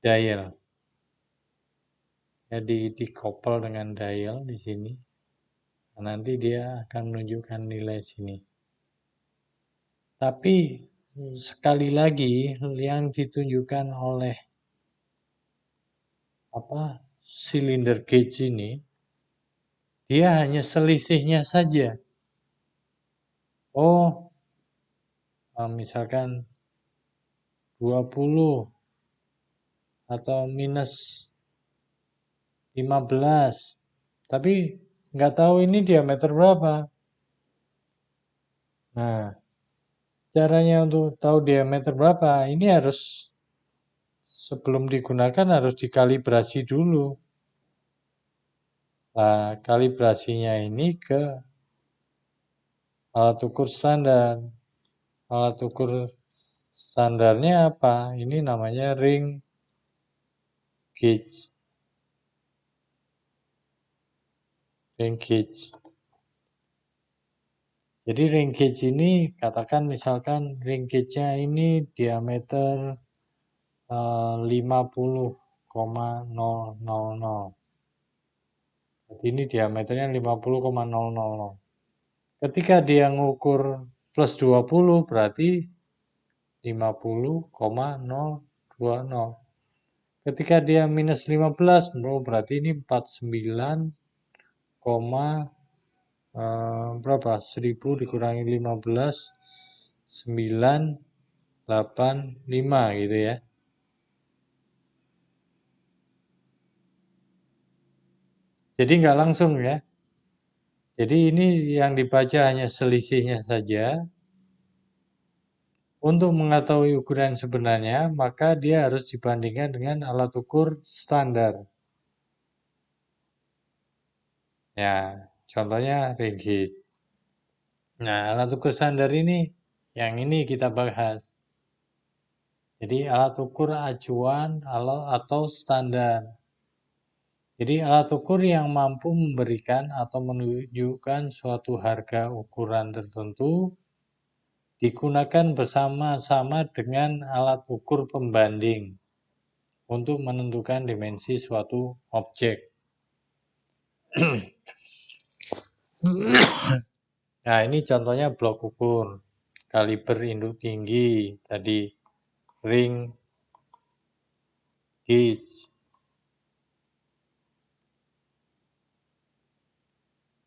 dial. Jadi dikoppel dengan dial di sini. Nah, nanti dia akan menunjukkan nilai sini. Tapi sekali lagi yang ditunjukkan oleh silinder gauge ini Dia hanya selisihnya saja. Oh, misalkan 20 atau minus 15. Tapi nggak tahu ini diameter berapa. Nah, caranya untuk tahu diameter berapa, ini harus sebelum digunakan harus dikalibrasi dulu. Nah, kalibrasinya ini ke alat ukur standar. Alat ukur standarnya apa? Ini namanya ring gauge. Ring gauge. Jadi ring gauge ini katakan misalkan ring gauge-nya ini diameter 50,000. Jadi ini diameternya 50,000. Ketika dia ngukur plus 20 berarti 50,020. Ketika dia minus 15 berarti ini 49, berapa? 1000 dikurangi 15, 985 gitu ya. Jadi nggak langsung ya. Jadi ini yang dibaca hanya selisihnya saja. Untuk mengetahui ukuran sebenarnya, maka dia harus dibandingkan dengan alat ukur standar. Ya, contohnya ring gauge. Nah, alat ukur standar ini, yang ini kita bahas. Jadi alat ukur acuan atau standar. Jadi alat ukur yang mampu memberikan atau menunjukkan suatu harga ukuran tertentu digunakan bersama-sama dengan alat ukur pembanding untuk menentukan dimensi suatu objek. Nah, ini contohnya blok ukur, kaliber induk tinggi, tadi ring gauge.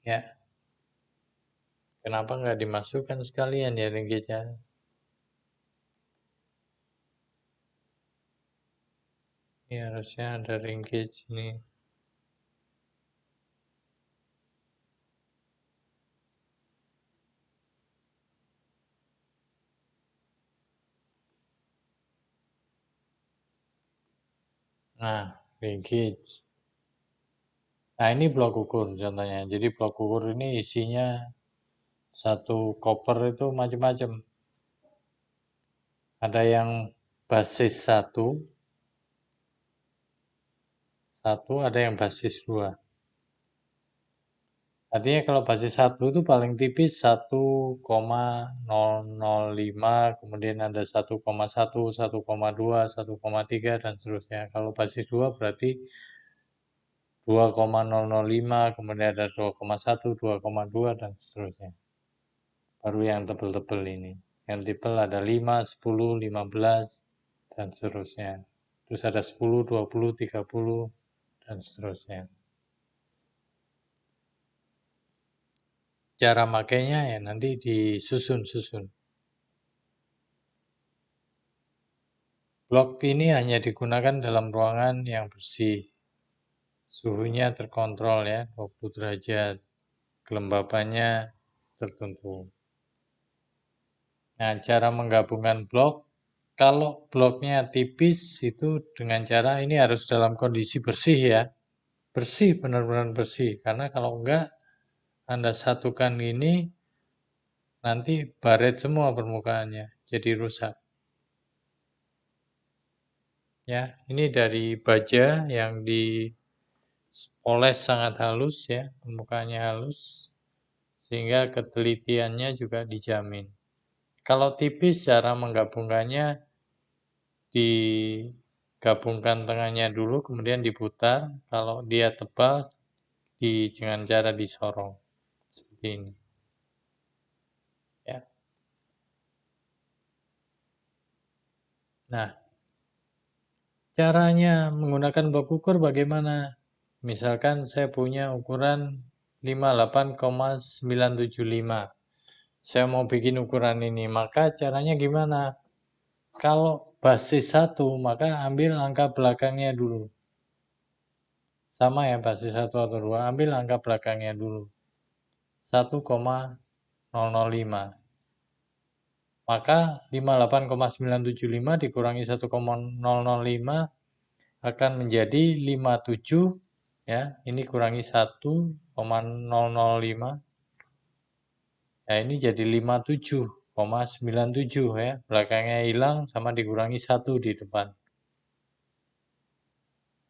Ya, kenapa nggak dimasukkan sekalian ya ring gauge-nya? Ini harusnya ada ring gauge ini. Nah, ring gauge. Nah, ini blok ukur contohnya. Jadi blok ukur ini isinya satu koper itu macam-macam. Ada yang basis 1, ada yang basis 2. Artinya kalau basis 1 itu paling tipis 1,005, kemudian ada 1,1, 1,2, 1,3 dan seterusnya. Kalau basis 2 berarti 2,005, kemudian ada 2,1, 2,2 dan seterusnya. Baru yang tebel-tebel ini. Yang tebel ada 5, 10, 15 dan seterusnya. Terus ada 10, 20, 30 dan seterusnya. Cara makainya ya nanti disusun-susun. Blok ini hanya digunakan dalam ruangan yang bersih. Suhunya terkontrol ya, 20 derajat. Kelembabannya tertentu. Nah, cara menggabungkan blok, kalau bloknya tipis itu dengan cara ini harus dalam kondisi bersih ya. Bersih, benar-benar bersih. Karena kalau enggak, Anda satukan ini, nanti baret semua permukaannya, jadi rusak. Ya, ini dari baja yang dipoles sangat halus ya, permukaannya halus, sehingga ketelitiannya juga dijamin. Kalau tipis, cara menggabungkannya digabungkan tengahnya dulu, kemudian diputar. Kalau dia tebal, dengan cara disorong seperti ini. Ya. Nah, caranya menggunakan blok ukur bagaimana? Misalkan saya punya ukuran 58,975. Saya mau bikin ukuran ini, maka caranya gimana? Kalau basis 1, maka ambil angka belakangnya dulu. Sama ya, basis 1 atau 2, ambil angka belakangnya dulu. 1,005. Maka 58,975 dikurangi 1,005 akan menjadi 57, ya. Ini kurangi 1,005. Nah, ini jadi 57,97 ya. Belakangnya hilang sama dikurangi 1 di depan.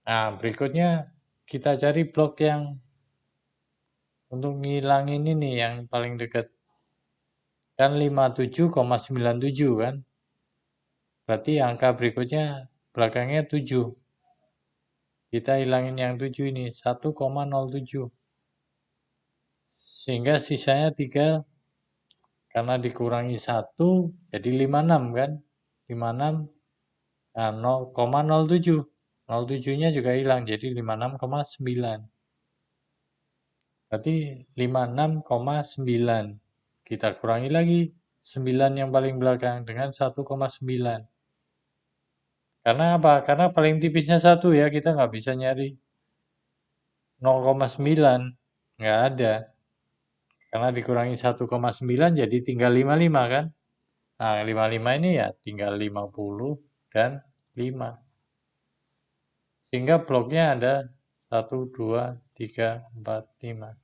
Nah, berikutnya kita cari blok yang untuk ngilangin ini yang paling dekat. Kan 57,97 kan. Berarti angka berikutnya belakangnya 7. Kita hilangin yang 7 ini, 1,07. Sehingga sisanya 3, karena dikurangi 1, jadi 56 kan. 56, nah 0,07. 07-nya juga hilang, jadi 56,9. Berarti 56,9. Kita kurangi lagi 9 yang paling belakang dengan 1,9. Karena apa? Karena paling tipisnya 1 ya, kita nggak bisa nyari 0,9. Nggak ada. Karena dikurangi 1,9 jadi tinggal 55 kan. Nah 55 ini ya tinggal 50 dan 5. Sehingga bloknya ada 1, 2, 3, 4, 5.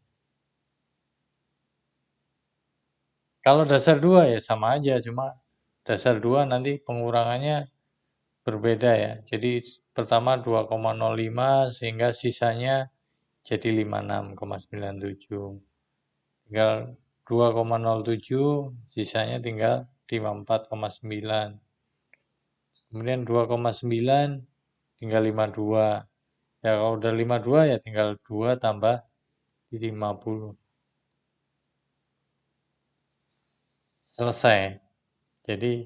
Kalau dasar 2 ya sama aja, cuma dasar 2 nanti pengurangannya berbeda ya. Jadi pertama 2,05 sehingga sisanya jadi 56,97. Tinggal 2,07, sisanya tinggal 54,9. Kemudian 2,9 tinggal 52. Ya kalau udah 52 ya tinggal 2 tambah 50. Selesai. Jadi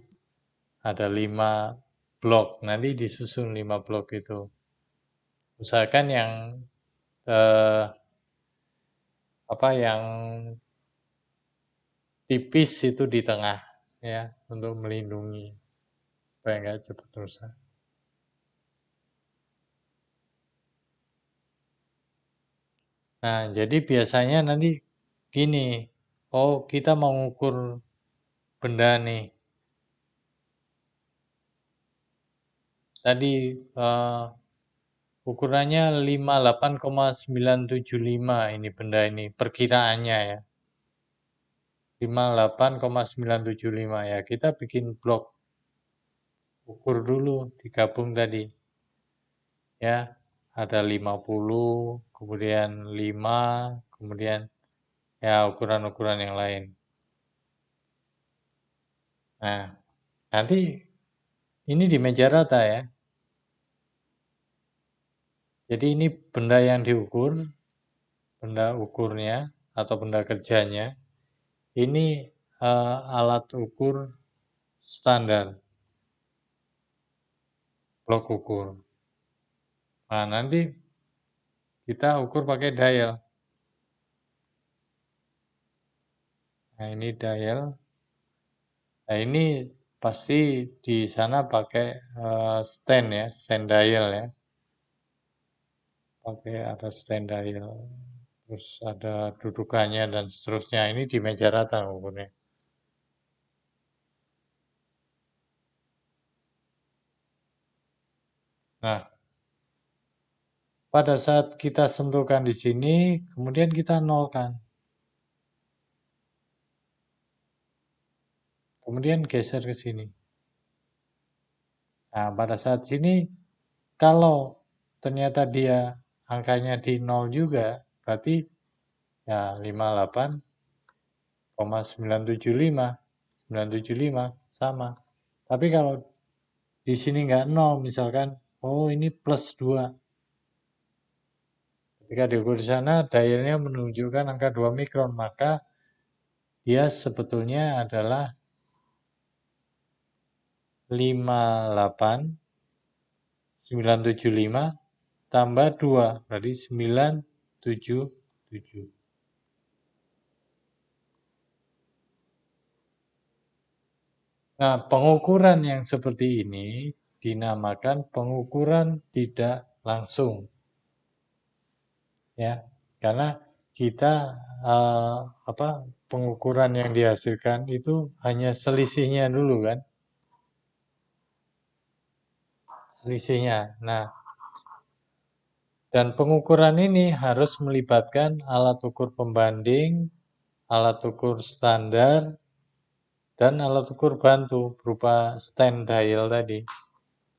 ada 5 blok. Nanti disusun 5 blok itu. Usahakan yang yang tipis itu di tengah ya untuk melindungi supaya nggak cepat rusak. Nah, jadi biasanya nanti gini, oh kita mau ngukur benda nih. Tadi ukurannya 58,975 ini benda ini, perkiraannya ya. 58,975 ya, kita bikin blok ukur dulu, digabung tadi. Ya, ada 50, kemudian 5, kemudian ya ukuran-ukuran yang lain. Nah, nanti ini di meja rata ya. Jadi ini benda yang diukur, benda ukurnya atau benda kerjanya. Ini alat ukur standar, blok ukur. Nah, nanti kita ukur pakai dial. Nah, ini dial. Nah, ini pasti di sana pakai stand ya, stand dial ya. Pakai ada stand dial. Terus ada dudukannya dan seterusnya. Ini di meja rata ukurnya. Nah, pada saat kita sentuhkan di sini, kemudian kita nolkan. Kemudian geser ke sini. Nah, pada saat sini, kalau ternyata dia angkanya di 0 juga, berarti ya 58,975. 975 sama. Tapi kalau di sini nggak 0, misalkan, oh ini plus 2. Ketika diukur di sana, dialnya menunjukkan angka 2 mikron, maka dia sebetulnya adalah 58,975 tambah 2, berarti 977. Nah, pengukuran yang seperti ini dinamakan pengukuran tidak langsung. Ya, karena kita pengukuran yang dihasilkan itu hanya selisihnya dulu kan. Selisihnya. Nah, dan pengukuran ini harus melibatkan alat ukur pembanding, alat ukur standar, dan alat ukur bantu berupa stand dial tadi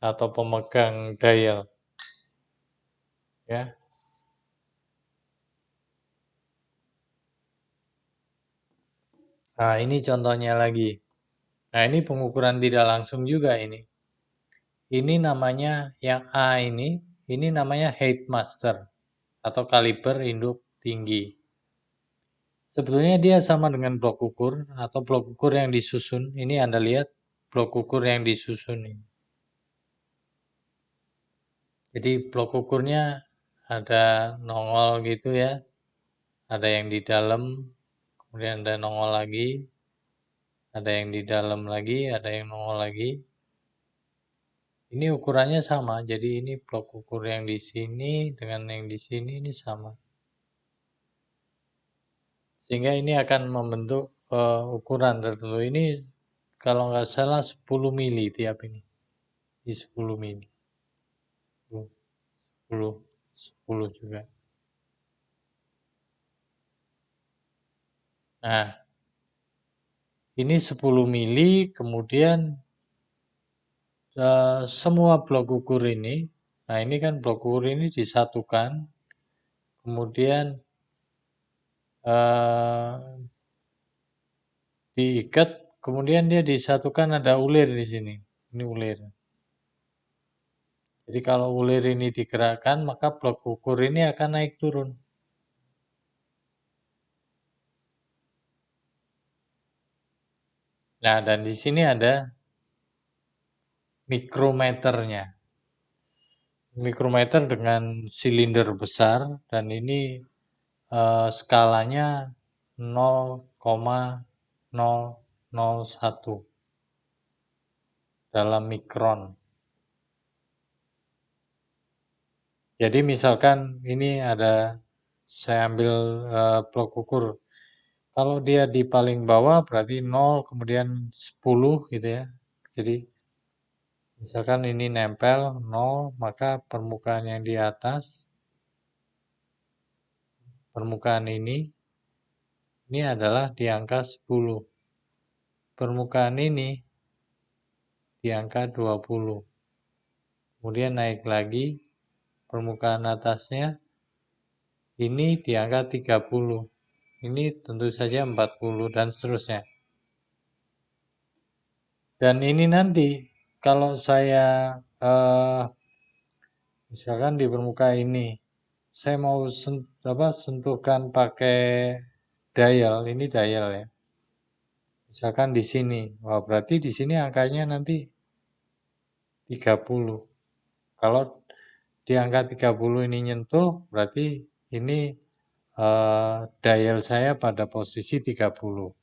atau pemegang dial. Ya. Nah, ini contohnya lagi. Nah, ini pengukuran tidak langsung juga ini. Ini namanya yang A ini namanya height master atau kaliber induk tinggi. Sebetulnya dia sama dengan blok ukur atau blok ukur yang disusun. Ini Anda lihat blok ukur yang disusun ini. Jadi blok ukurnya ada nongol gitu ya. Ada yang di dalam, kemudian ada nongol lagi. Ada yang di dalam lagi, ada yang nongol lagi. Ini ukurannya sama, jadi ini blok ukur yang di sini dengan yang di sini ini sama. Sehingga ini akan membentuk ukuran tertentu. Ini kalau nggak salah 10 mili tiap ini. Di 10 mili. 10 juga. Nah, ini 10 mili, kemudian semua blok ukur ini, nah ini kan blok ukur ini disatukan, kemudian diikat, kemudian dia disatukan ada ulir di sini. Ini ulir. Jadi kalau ulir ini digerakkan, maka blok ukur ini akan naik turun. Nah, dan di sini ada mikrometernya. Mikrometer dengan silinder besar, dan ini skalanya 0,001 dalam mikron. Jadi misalkan ini ada, saya ambil blok ukur. Kalau dia di paling bawah berarti 0, kemudian 10 gitu ya. Jadi misalkan ini nempel 0, maka permukaan yang di atas, permukaan ini adalah di angka 10. Permukaan ini di angka 20. Kemudian naik lagi, permukaan atasnya ini di angka 30. Ini tentu saja 40 dan seterusnya. Dan ini nanti kalau saya misalkan di permukaan ini saya mau sentuhkan pakai dial, ini dial ya. Misalkan di sini, wah berarti di sini angkanya nanti 30. Kalau di angka 30 ini nyentuh, berarti ini dial saya pada posisi 30.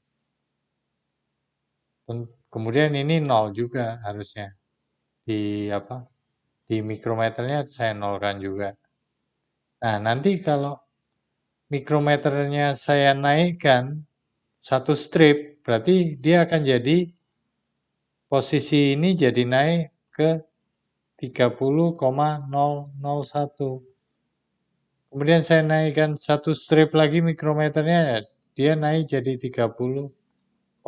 Kemudian ini 0 juga harusnya. Di mikrometernya saya nolkan juga. Nah, nanti kalau mikrometernya saya naikkan satu strip, berarti dia akan jadi posisi ini jadi naik ke 30,001. Kemudian saya naikkan satu strip lagi mikrometernya, dia naik jadi 30,002.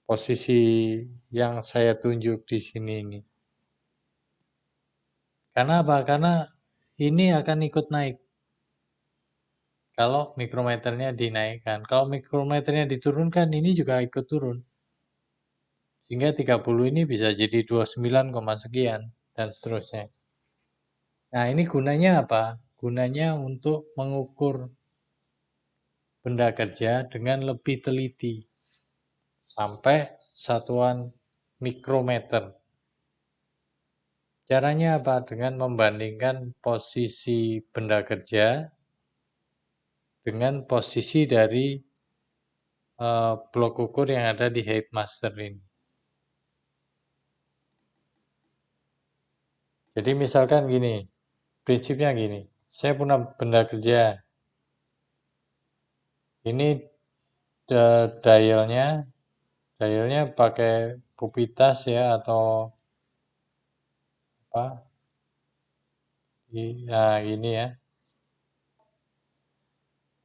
Posisi yang saya tunjuk di sini ini. Karena apa? Karena ini akan ikut naik. Kalau mikrometernya dinaikkan. Kalau mikrometernya diturunkan, ini juga ikut turun. Sehingga 30 ini bisa jadi 29, sekian, dan seterusnya. Nah, ini gunanya apa? Gunanya untuk mengukur benda kerja dengan lebih teliti. Sampai satuan mikrometer. Caranya apa? Dengan membandingkan posisi benda kerja dengan posisi dari blok ukur yang ada di headmaster ini. Jadi misalkan gini, prinsipnya gini, saya punya benda kerja, ini dialnya pakai pupitas ya atau apa? Nah ini ya,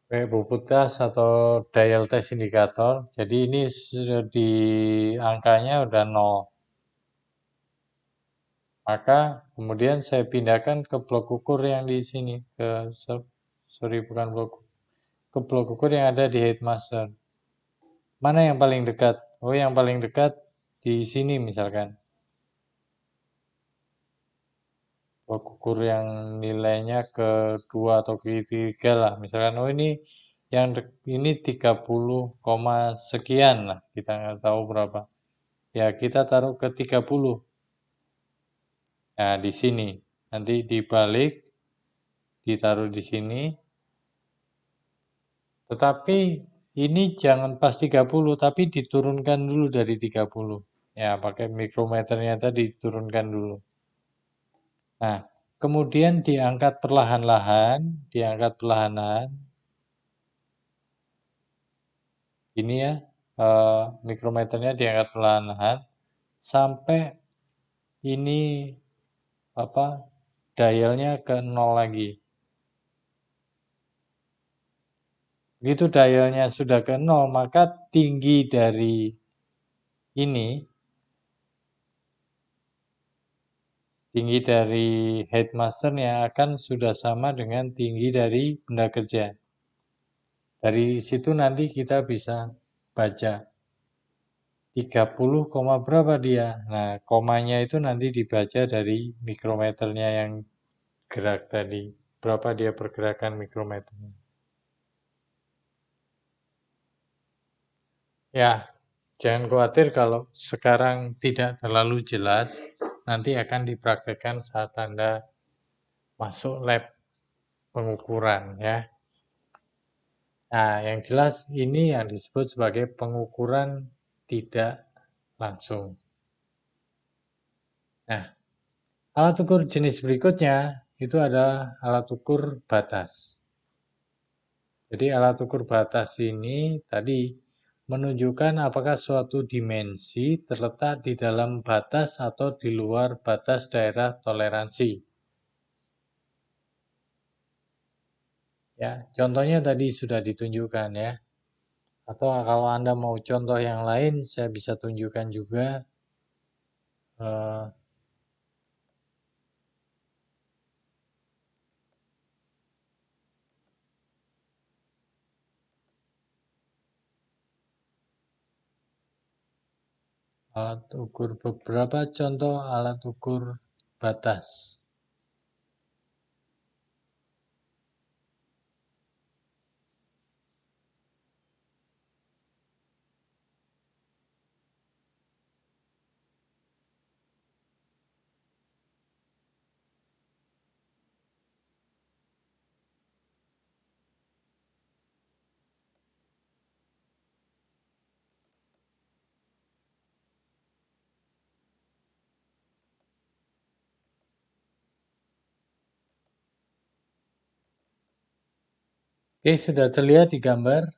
pakai pupitas atau dial test indikator. Jadi ini sudah di angkanya udah 0. Maka kemudian saya pindahkan ke blok ukur yang di sini, ke blok ukur yang ada di headmaster. Mana yang paling dekat? Oh, yang paling dekat di sini misalkan. Blok ukur yang nilainya ke 2 atau ke 3 lah. Misalkan, oh ini 30, sekian lah. Kita nggak tahu berapa. Ya, kita taruh ke 30. Nah, di sini. Nanti dibalik, ditaruh di sini. Tetapi ini jangan pas 30, tapi diturunkan dulu dari 30. Ya, pakai mikrometernya tadi diturunkan dulu. Nah, kemudian diangkat perlahan-lahan. Ini ya, mikrometernya diangkat perlahan-lahan sampai ini dialnya ke 0 lagi. Begitu dialnya sudah ke 0, maka tinggi dari headmasternya akan sudah sama dengan tinggi dari benda kerja. Dari situ nanti kita bisa baca 30, berapa dia. Nah, komanya itu nanti dibaca dari mikrometernya yang gerak tadi. Berapa dia pergerakan mikrometernya. Ya, jangan khawatir kalau sekarang tidak terlalu jelas. Nanti akan dipraktekkan saat Anda masuk lab pengukuran ya. Nah, yang jelas ini yang disebut sebagai pengukuran tidak langsung. Nah, alat ukur jenis berikutnya itu adalah alat ukur batas. Jadi alat ukur batas ini tadi menunjukkan apakah suatu dimensi terletak di dalam batas atau di luar batas daerah toleransi. Ya, contohnya tadi sudah ditunjukkan ya. Atau kalau Anda mau contoh yang lain, saya bisa tunjukkan juga. Beberapa contoh alat ukur batas. Oke, sudah terlihat di gambar?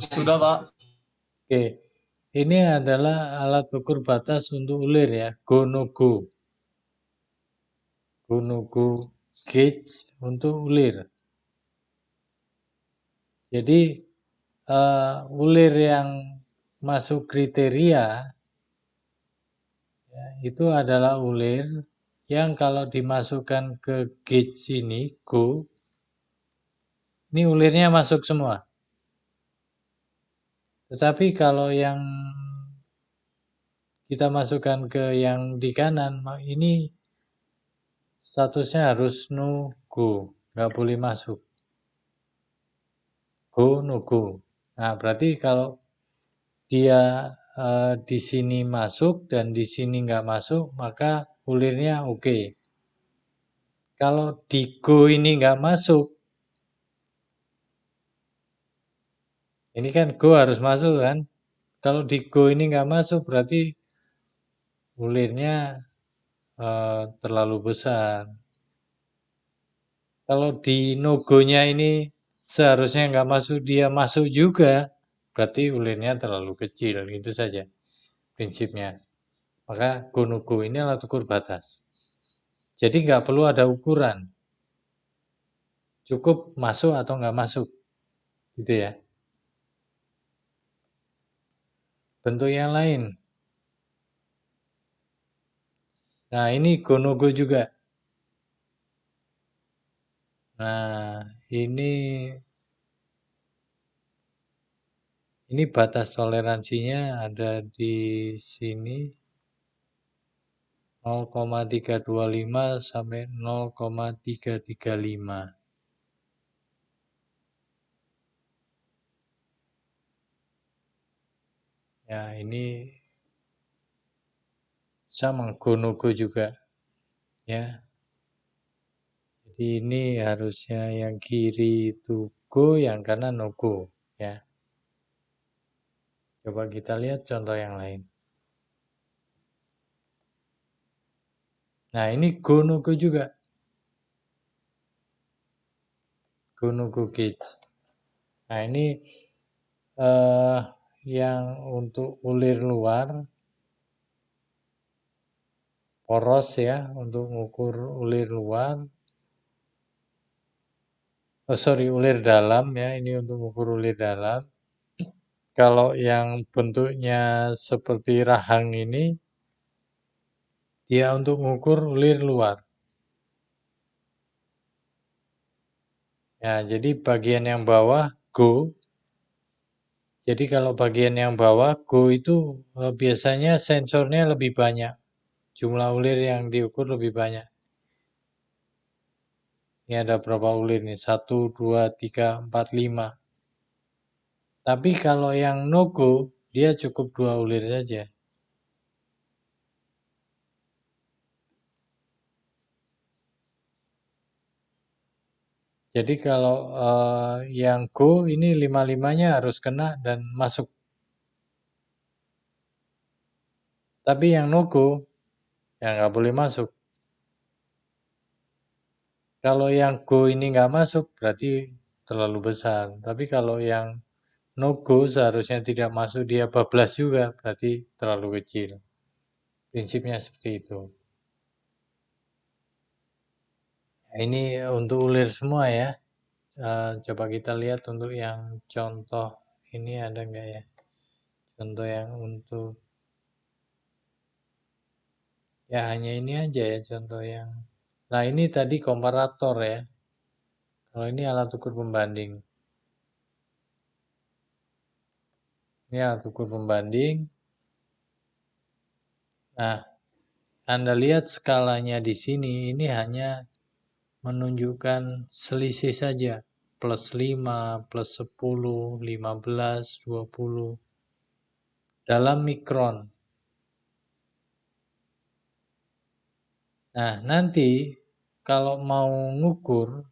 Sudah, Pak. Oke, ini adalah alat ukur batas untuk ulir ya, go no go. Go no go gauge untuk ulir. Jadi ulir yang masuk kriteria ya, itu adalah ulir yang kalau dimasukkan ke gauge ini, go, ini ulirnya masuk semua. Tetapi kalau yang kita masukkan ke yang di kanan, ini statusnya harus no go, nggak boleh masuk. Go no go. Nah, berarti kalau dia di sini masuk dan di sini nggak masuk, maka ulirnya oke. Kalau di go ini nggak masuk, Ini kan go harus masuk kan. Kalau di go ini nggak masuk berarti ulirnya terlalu besar. Kalau di no go-nya ini seharusnya nggak masuk, dia masuk juga, berarti ulirnya terlalu kecil. Itu saja prinsipnya. Maka go no go ini alat ukur batas. Jadi nggak perlu ada ukuran. Cukup masuk atau nggak masuk. Gitu ya. Bentuk yang lain. Nah, ini go no go juga. Nah, ini batas toleransinya ada di sini 0,325 sampai 0,335. Ya, ini sama go no go juga. Ya. Jadi ini harusnya yang kiri itu go, yang kanan no go. Ya. Coba kita lihat contoh yang lain. Nah, ini go no go juga. Go no go gauge. Nah, ini yang untuk ulir luar poros ya, untuk mengukur ulir luar. Ulir dalam ya, ini untuk mengukur ulir dalam. Kalau yang bentuknya seperti rahang ini, dia untuk mengukur ulir luar. Ya, jadi bagian yang bawah go. Jadi kalau bagian yang bawah go itu biasanya sensornya lebih banyak. Jumlah ulir yang diukur lebih banyak. Ini ada berapa ulir nih? 1, 2, 3, 4, 5. Tapi kalau yang no go, dia cukup 2 ulir saja. Jadi kalau yang go ini 5-5-nya harus kena dan masuk. Tapi yang no go, ya nggak boleh masuk. Kalau yang go ini nggak masuk, berarti terlalu besar. Tapi kalau yang no go seharusnya tidak masuk, dia bablas juga, berarti terlalu kecil. Prinsipnya seperti itu. Nah, ini untuk ulir semua ya. Coba kita lihat untuk yang contoh ini ada nggak ya? Contoh yang untuk ya hanya ini aja ya contoh yang. Nah ini tadi komparator ya. Kalau ini alat ukur pembanding. Ini alat ukur pembanding. Nah, Anda lihat skalanya di sini, ini hanya menunjukkan selisih saja. Plus 5, plus 10, 15, 20. Dalam mikron. Nah, nanti kalau mau ngukur,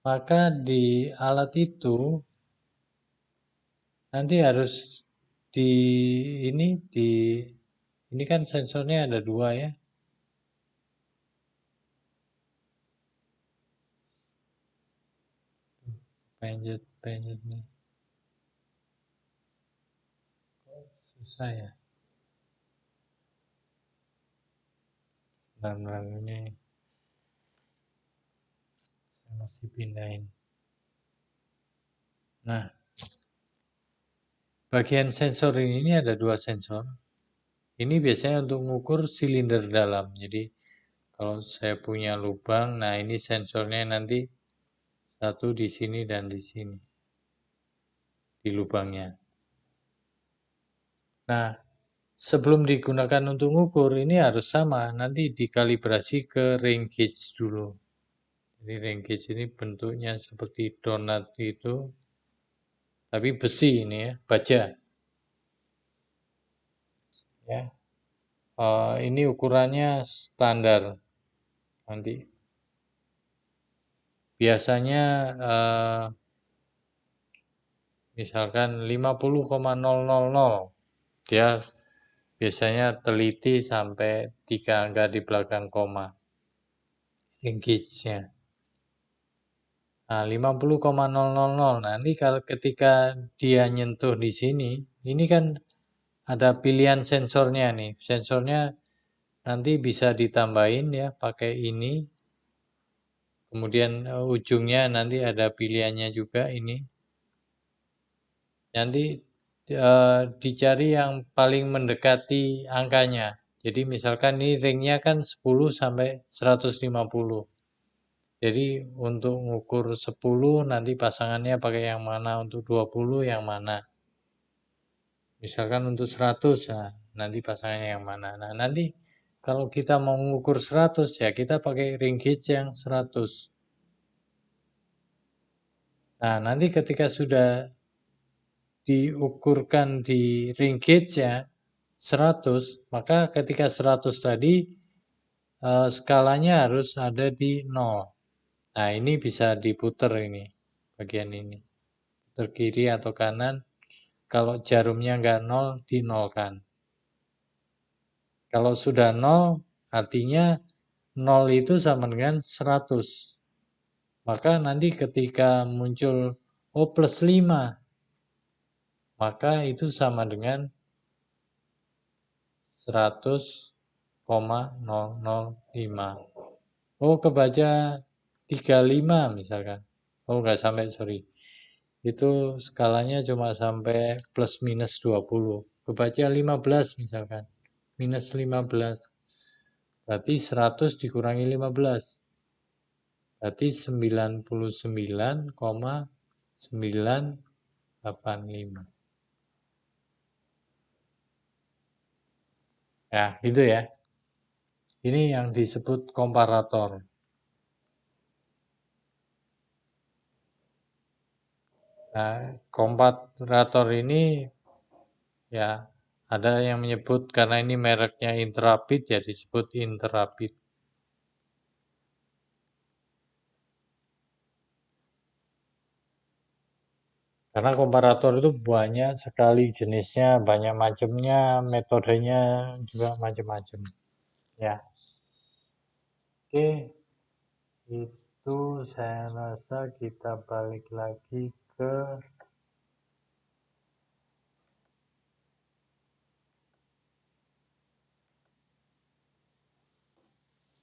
maka di alat itu nanti harus ini kan sensornya ada 2 ya. Penjet nih. Susah ya. Bentar ini saya masih pindahin. Nah, bagian sensor ini ada 2 sensor. Ini biasanya untuk mengukur silinder dalam. Jadi kalau saya punya lubang, nah ini sensornya nanti satu di sini dan di sini. Di lubangnya. Nah, sebelum digunakan untuk mengukur, ini harus sama. Nanti dikalibrasi ke ring gauge dulu. Jadi ring gauge ini bentuknya seperti donat itu. Tapi besi ini ya, baja. Ya. Ini ukurannya standar. Nanti biasanya Misalkan 50,000. Dia biasanya teliti sampai 3 angka di belakang koma. Engage-nya. Nah, 50,000. Nanti kalau ketika dia nyentuh di sini, ini kan ada pilihan sensornya nih. Sensornya nanti bisa ditambahin ya pakai ini. Kemudian ujungnya nanti ada pilihannya juga ini. Nanti dicari yang paling mendekati angkanya. Jadi misalkan ini ringnya kan 10 sampai 150. Jadi untuk mengukur 10 nanti pasangannya pakai yang mana, untuk 20 yang mana. Misalkan untuk 100, nah, nanti pasangannya yang mana. Nah, nanti kalau kita mau mengukur 100 ya kita pakai ring gauge yang 100. Nah, nanti ketika sudah diukurkan di ring gauge-nya 100, maka ketika 100 tadi skalanya harus ada di 0. Nah, ini bisa diputer ini, bagian ini. Puter kiri atau kanan, kalau jarumnya nggak 0, dinolkan. Kalau sudah 0, artinya 0 itu sama dengan 100. Maka nanti ketika muncul plus 5, maka itu sama dengan 100,005. Oh, kebaca 35 misalkan. Oh, nggak sampai, sorry. Itu skalanya cuma sampai plus minus 20. Kebaca 15 misalkan. Minus 15. Berarti 100 dikurangi 15. Berarti 99,985. Ya, gitu ya. Ini yang disebut komparator. Nah, komparator ini ya ada yang menyebut karena ini mereknya Intrapid ya disebut Intrapid. Karena komparator itu banyak sekali jenisnya, banyak macamnya, metodenya juga macam-macam. Ya. Oke, itu saya rasa kita balik lagi ke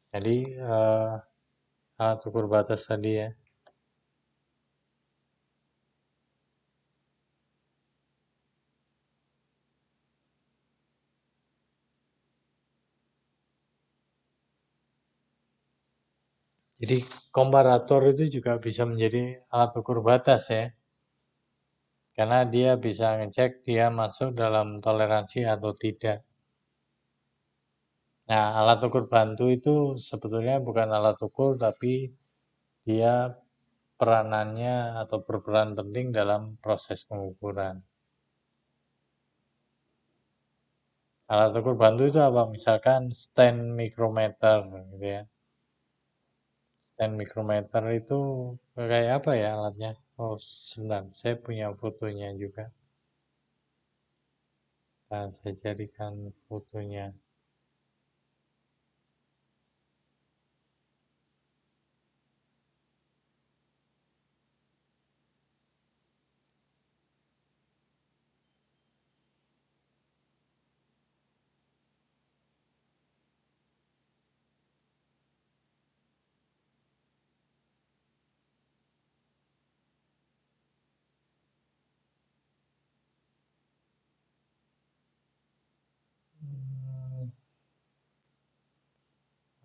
jadi alat ukur batas tadi ya. Jadi komparator itu juga bisa menjadi alat ukur batas ya. Karena dia bisa ngecek dia masuk dalam toleransi atau tidak. Nah, alat ukur bantu itu sebetulnya bukan alat ukur, tapi dia peranannya atau berperan penting dalam proses pengukuran. Alat ukur bantu itu apa? Misalkan stand micrometer gitu ya. Stand micrometer itu kayak apa ya alatnya? Oh, sebentar, saya punya fotonya juga. Nah, saya jadikan fotonya.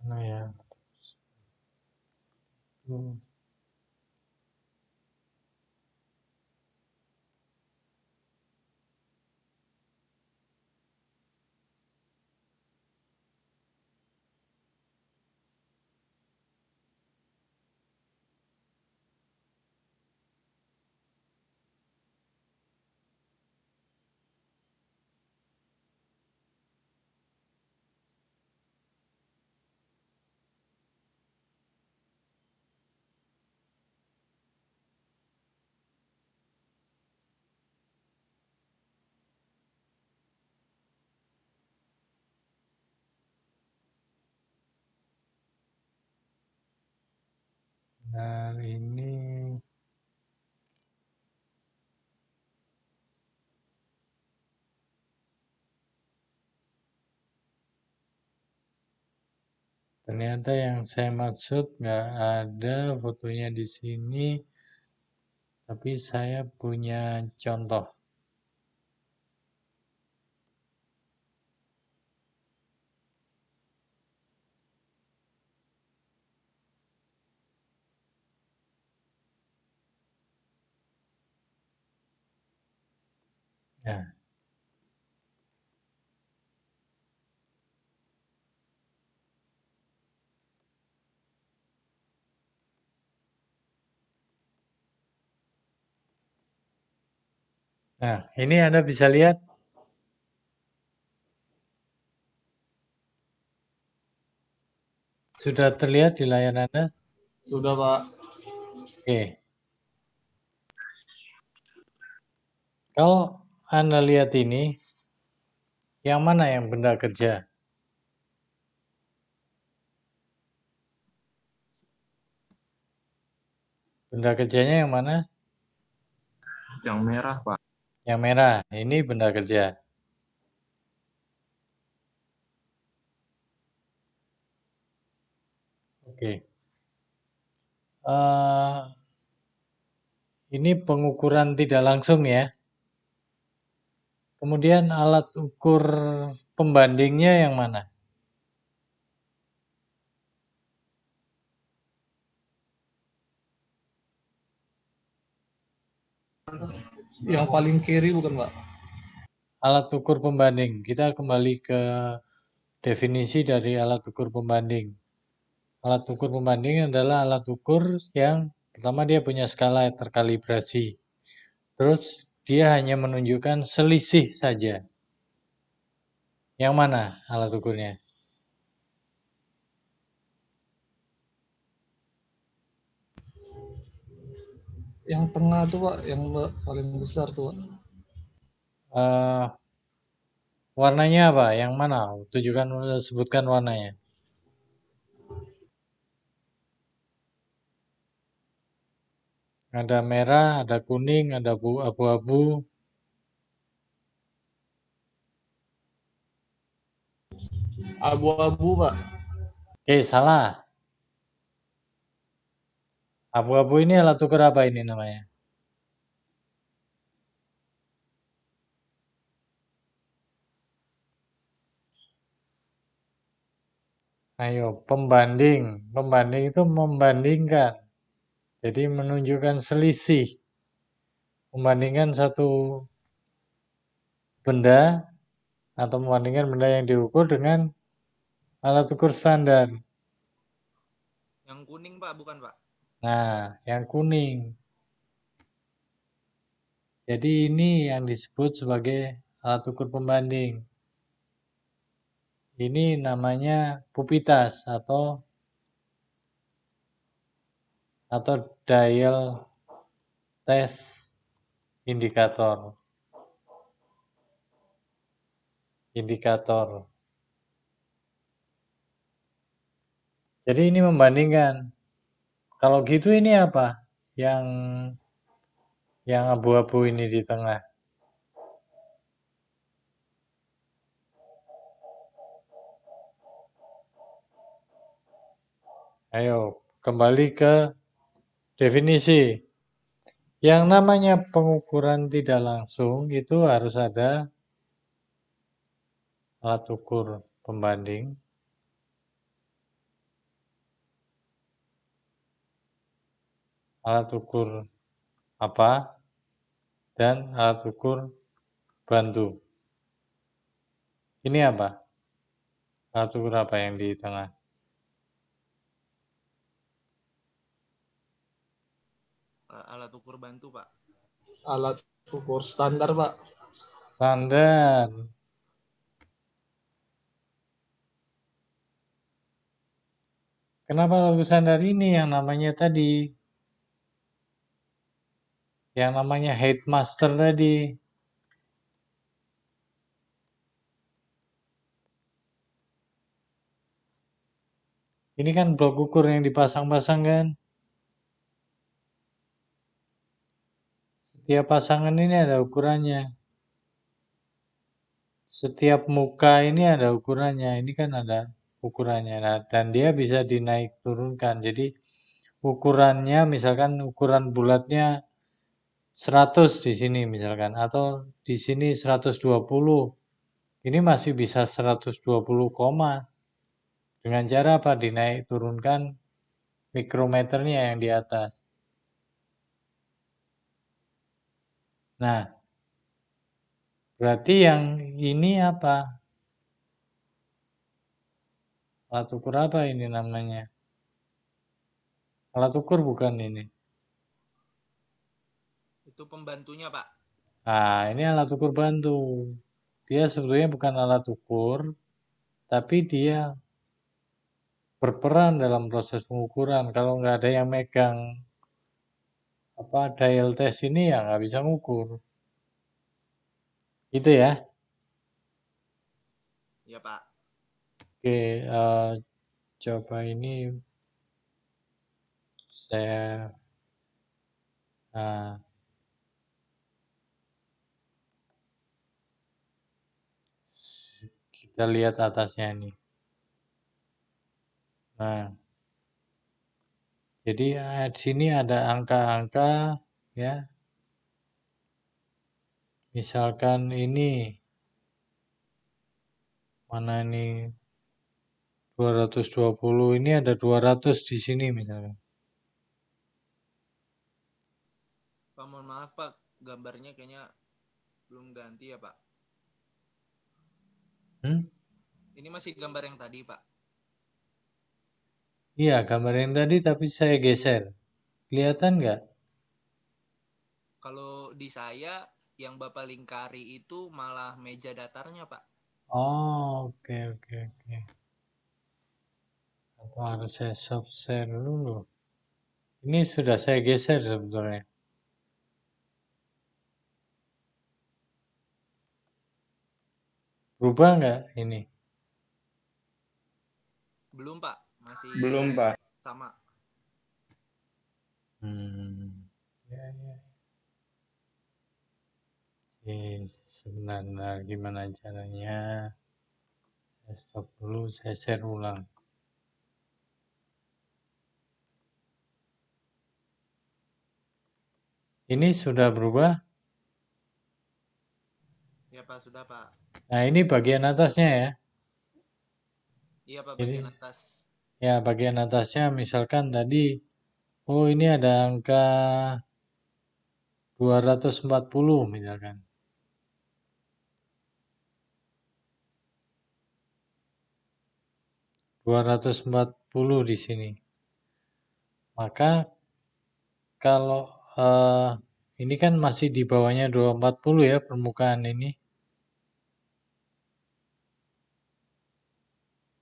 Mana ya? Ternyata yang saya maksud nggak ada fotonya di sini, tapi saya punya contoh. Nah, ini Anda bisa lihat. Sudah terlihat di layar Anda? Sudah, Pak. Oke. Kalau Anda lihat ini, yang mana yang benda kerja? Benda kerjanya yang mana? Yang merah, Pak. Yang merah. Ini benda kerja. Oke. Ini pengukuran tidak langsung ya. Kemudian alat ukur pembandingnya yang mana? Yang paling kiri bukan, Pak? Alat ukur pembanding. Kita kembali ke definisi dari alat ukur pembanding. Alat ukur pembanding adalah alat ukur yang pertama dia punya skala terkalibrasi. Terus dia hanya menunjukkan selisih saja. Yang mana alat ukurnya? Yang tengah tuh, Pak, yang paling besar tuh, Pak. Warnanya apa? Yang mana? Tunjukkan, sebutkan warnanya. Ada merah, ada kuning, ada abu-abu. Abu-abu, Pak. Oke, salah. Abu-abu ini alat ukur apa ini namanya? Ayo, pembanding. Pembanding itu membandingkan. Jadi menunjukkan selisih. Membandingkan satu benda atau membandingkan benda yang diukur dengan alat ukur standar. Yang kuning, Pak, bukan, Pak? Nah, yang kuning. Jadi ini yang disebut sebagai alat ukur pembanding. Ini namanya pupitas atau dial test indikator. Jadi ini membandingkan. Kalau gitu ini apa? Yang abu-abu ini di tengah. Ayo, kembali ke definisi. Yang namanya pengukuran tidak langsung itu harus ada alat ukur pembanding, alat ukur apa, dan alat ukur bantu. Ini apa? Alat ukur apa yang di tengah? Alat ukur bantu, Pak. Alat ukur standar, Pak. Standar. Kenapa alat ukur standar ini yang namanya tadi? Yang namanya headmaster tadi. Ini kan blok ukur yang dipasang-pasang kan? Setiap pasangan ini ada ukurannya. Setiap muka ini ada ukurannya. Ini kan ada ukurannya. Nah, dan dia bisa dinaik turunkan. Jadi ukurannya misalkan ukuran bulatnya 100 di sini misalkan, atau di sini 120. Ini masih bisa 120 koma. Dengan cara apa? Dinaik turunkan mikrometernya yang di atas. Nah, berarti yang ini apa? Alat ukur apa ini namanya? Alat ukur bukan ini. Itu pembantunya, Pak. Nah, ini alat ukur bantu. Dia sebetulnya bukan alat ukur, tapi dia berperan dalam proses pengukuran. Kalau nggak ada yang megang dial test ini ya nggak bisa ngukur. Itu ya. Ya, Pak. Oke, coba ini saya nah, kita lihat atasnya nih. Nah, jadi di sini ada angka-angka ya. Misalkan ini mana nih 220, ini ada 200 di sini misalkan. Pak, mohon maaf, Pak. Gambarnya kayaknya belum ganti ya, Pak. Ini masih gambar yang tadi, Pak. Iya, gambar yang tadi tapi saya geser. Kelihatan nggak? Kalau di saya, yang Bapak lingkari itu malah meja datarnya, Pak. Oh, oke. Apa harus saya stop share dulu? Ini sudah saya geser sebetulnya. Berubah nggak ini? Belum, Pak. Masih Belum, Pak. sama. Ya. Oke, sebentar gimana caranya? Saya stop dulu, saya share ulang. Ini sudah berubah? Ya, Pak, sudah, Pak. Nah, ini bagian atasnya ya. Iya, Pak, Jadi, bagian atas. ya, bagian atasnya misalkan tadi, oh ini ada angka 240 misalkan. ...240 di sini. Maka kalau ini kan masih di bawahnya 240 ya permukaan ini.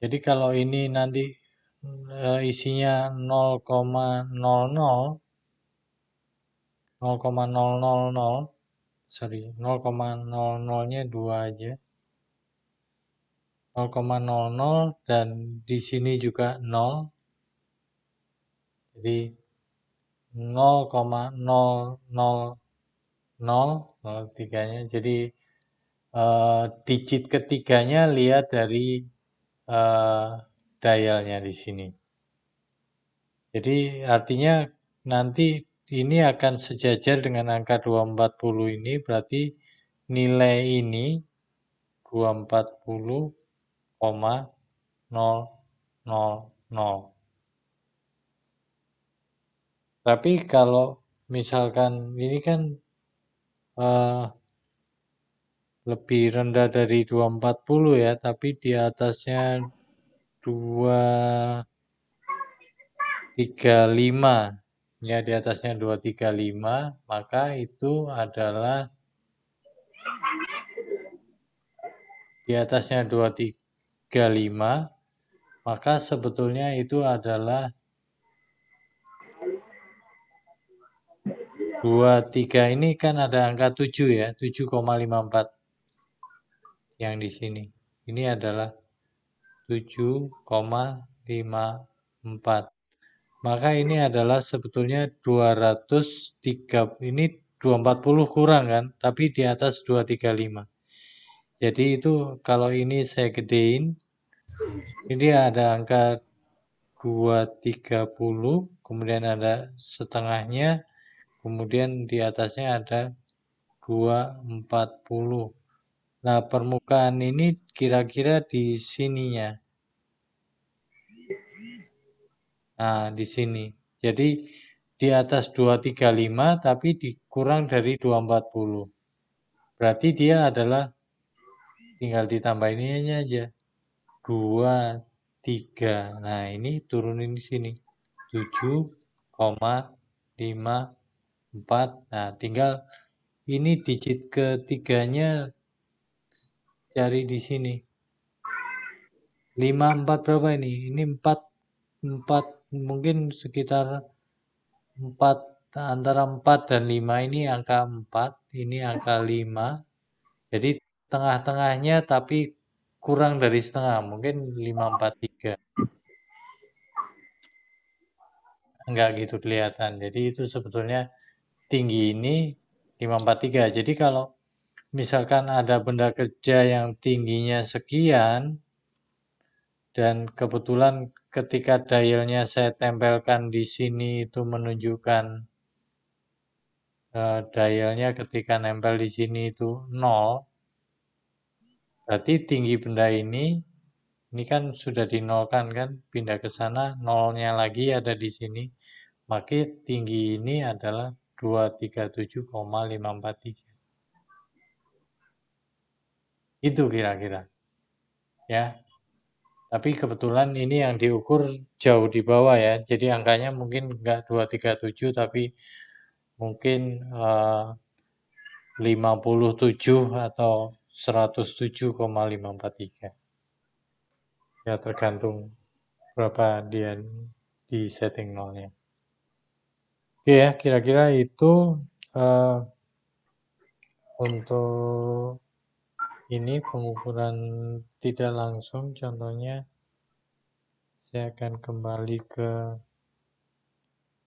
Jadi kalau ini nanti isinya 0,000nya 2 aja. 0,00 dan di sini juga 0. Jadi 0,00003-nya. Jadi digit ketiganya lihat dari dialnya di sini. Jadi artinya nanti ini akan sejajar dengan angka 240 ini, berarti nilai ini 240,000. Tapi kalau misalkan ini kan lebih rendah dari 240 ya, tapi di atasnya 235. Ya, di atasnya 235, maka itu adalah di atasnya 235, maka sebetulnya itu adalah 23 ini kan ada angka 7 ya, 7,54 yang di sini. Ini adalah 7,54. Maka ini adalah sebetulnya 203, ini 240 kurang kan, tapi di atas 235. Jadi itu kalau ini saya gedein, Ini ada angka 230, kemudian ada setengahnya, kemudian di atasnya ada 240. Nah, permukaan ini kira-kira di sininya. Nah, di sini. Jadi di atas 235 tapi dikurang dari 240. Berarti dia adalah tinggal ditambah ini aja. 2, 3. Nah, ini turunin di sini. 7,54. Nah, tinggal ini digit ketiganya cari di sini. 54 berapa ini? Ini 4 mungkin sekitar 4 antara 4 dan 5 ini angka 4, ini angka 5. Jadi tengah-tengahnya tapi kurang dari setengah, mungkin 543. Enggak gitu kelihatan. Jadi itu sebetulnya tinggi ini 543. Jadi kalau misalkan ada benda kerja yang tingginya sekian dan kebetulan ketika dialnya saya tempelkan di sini itu menunjukkan dialnya ketika nempel di sini itu 0, berarti tinggi benda ini kan sudah dinolkan kan, pindah ke sana, nolnya lagi ada di sini, maka tinggi ini adalah 237,543. Itu kira-kira. Ya. Tapi kebetulan ini yang diukur jauh di bawah ya, jadi angkanya mungkin enggak 237 tapi mungkin 57 atau 107,543. Ya tergantung berapa dia di setting nolnya. Oke ya, kira-kira itu untuk ini pengukuran tidak langsung. Contohnya saya akan kembali ke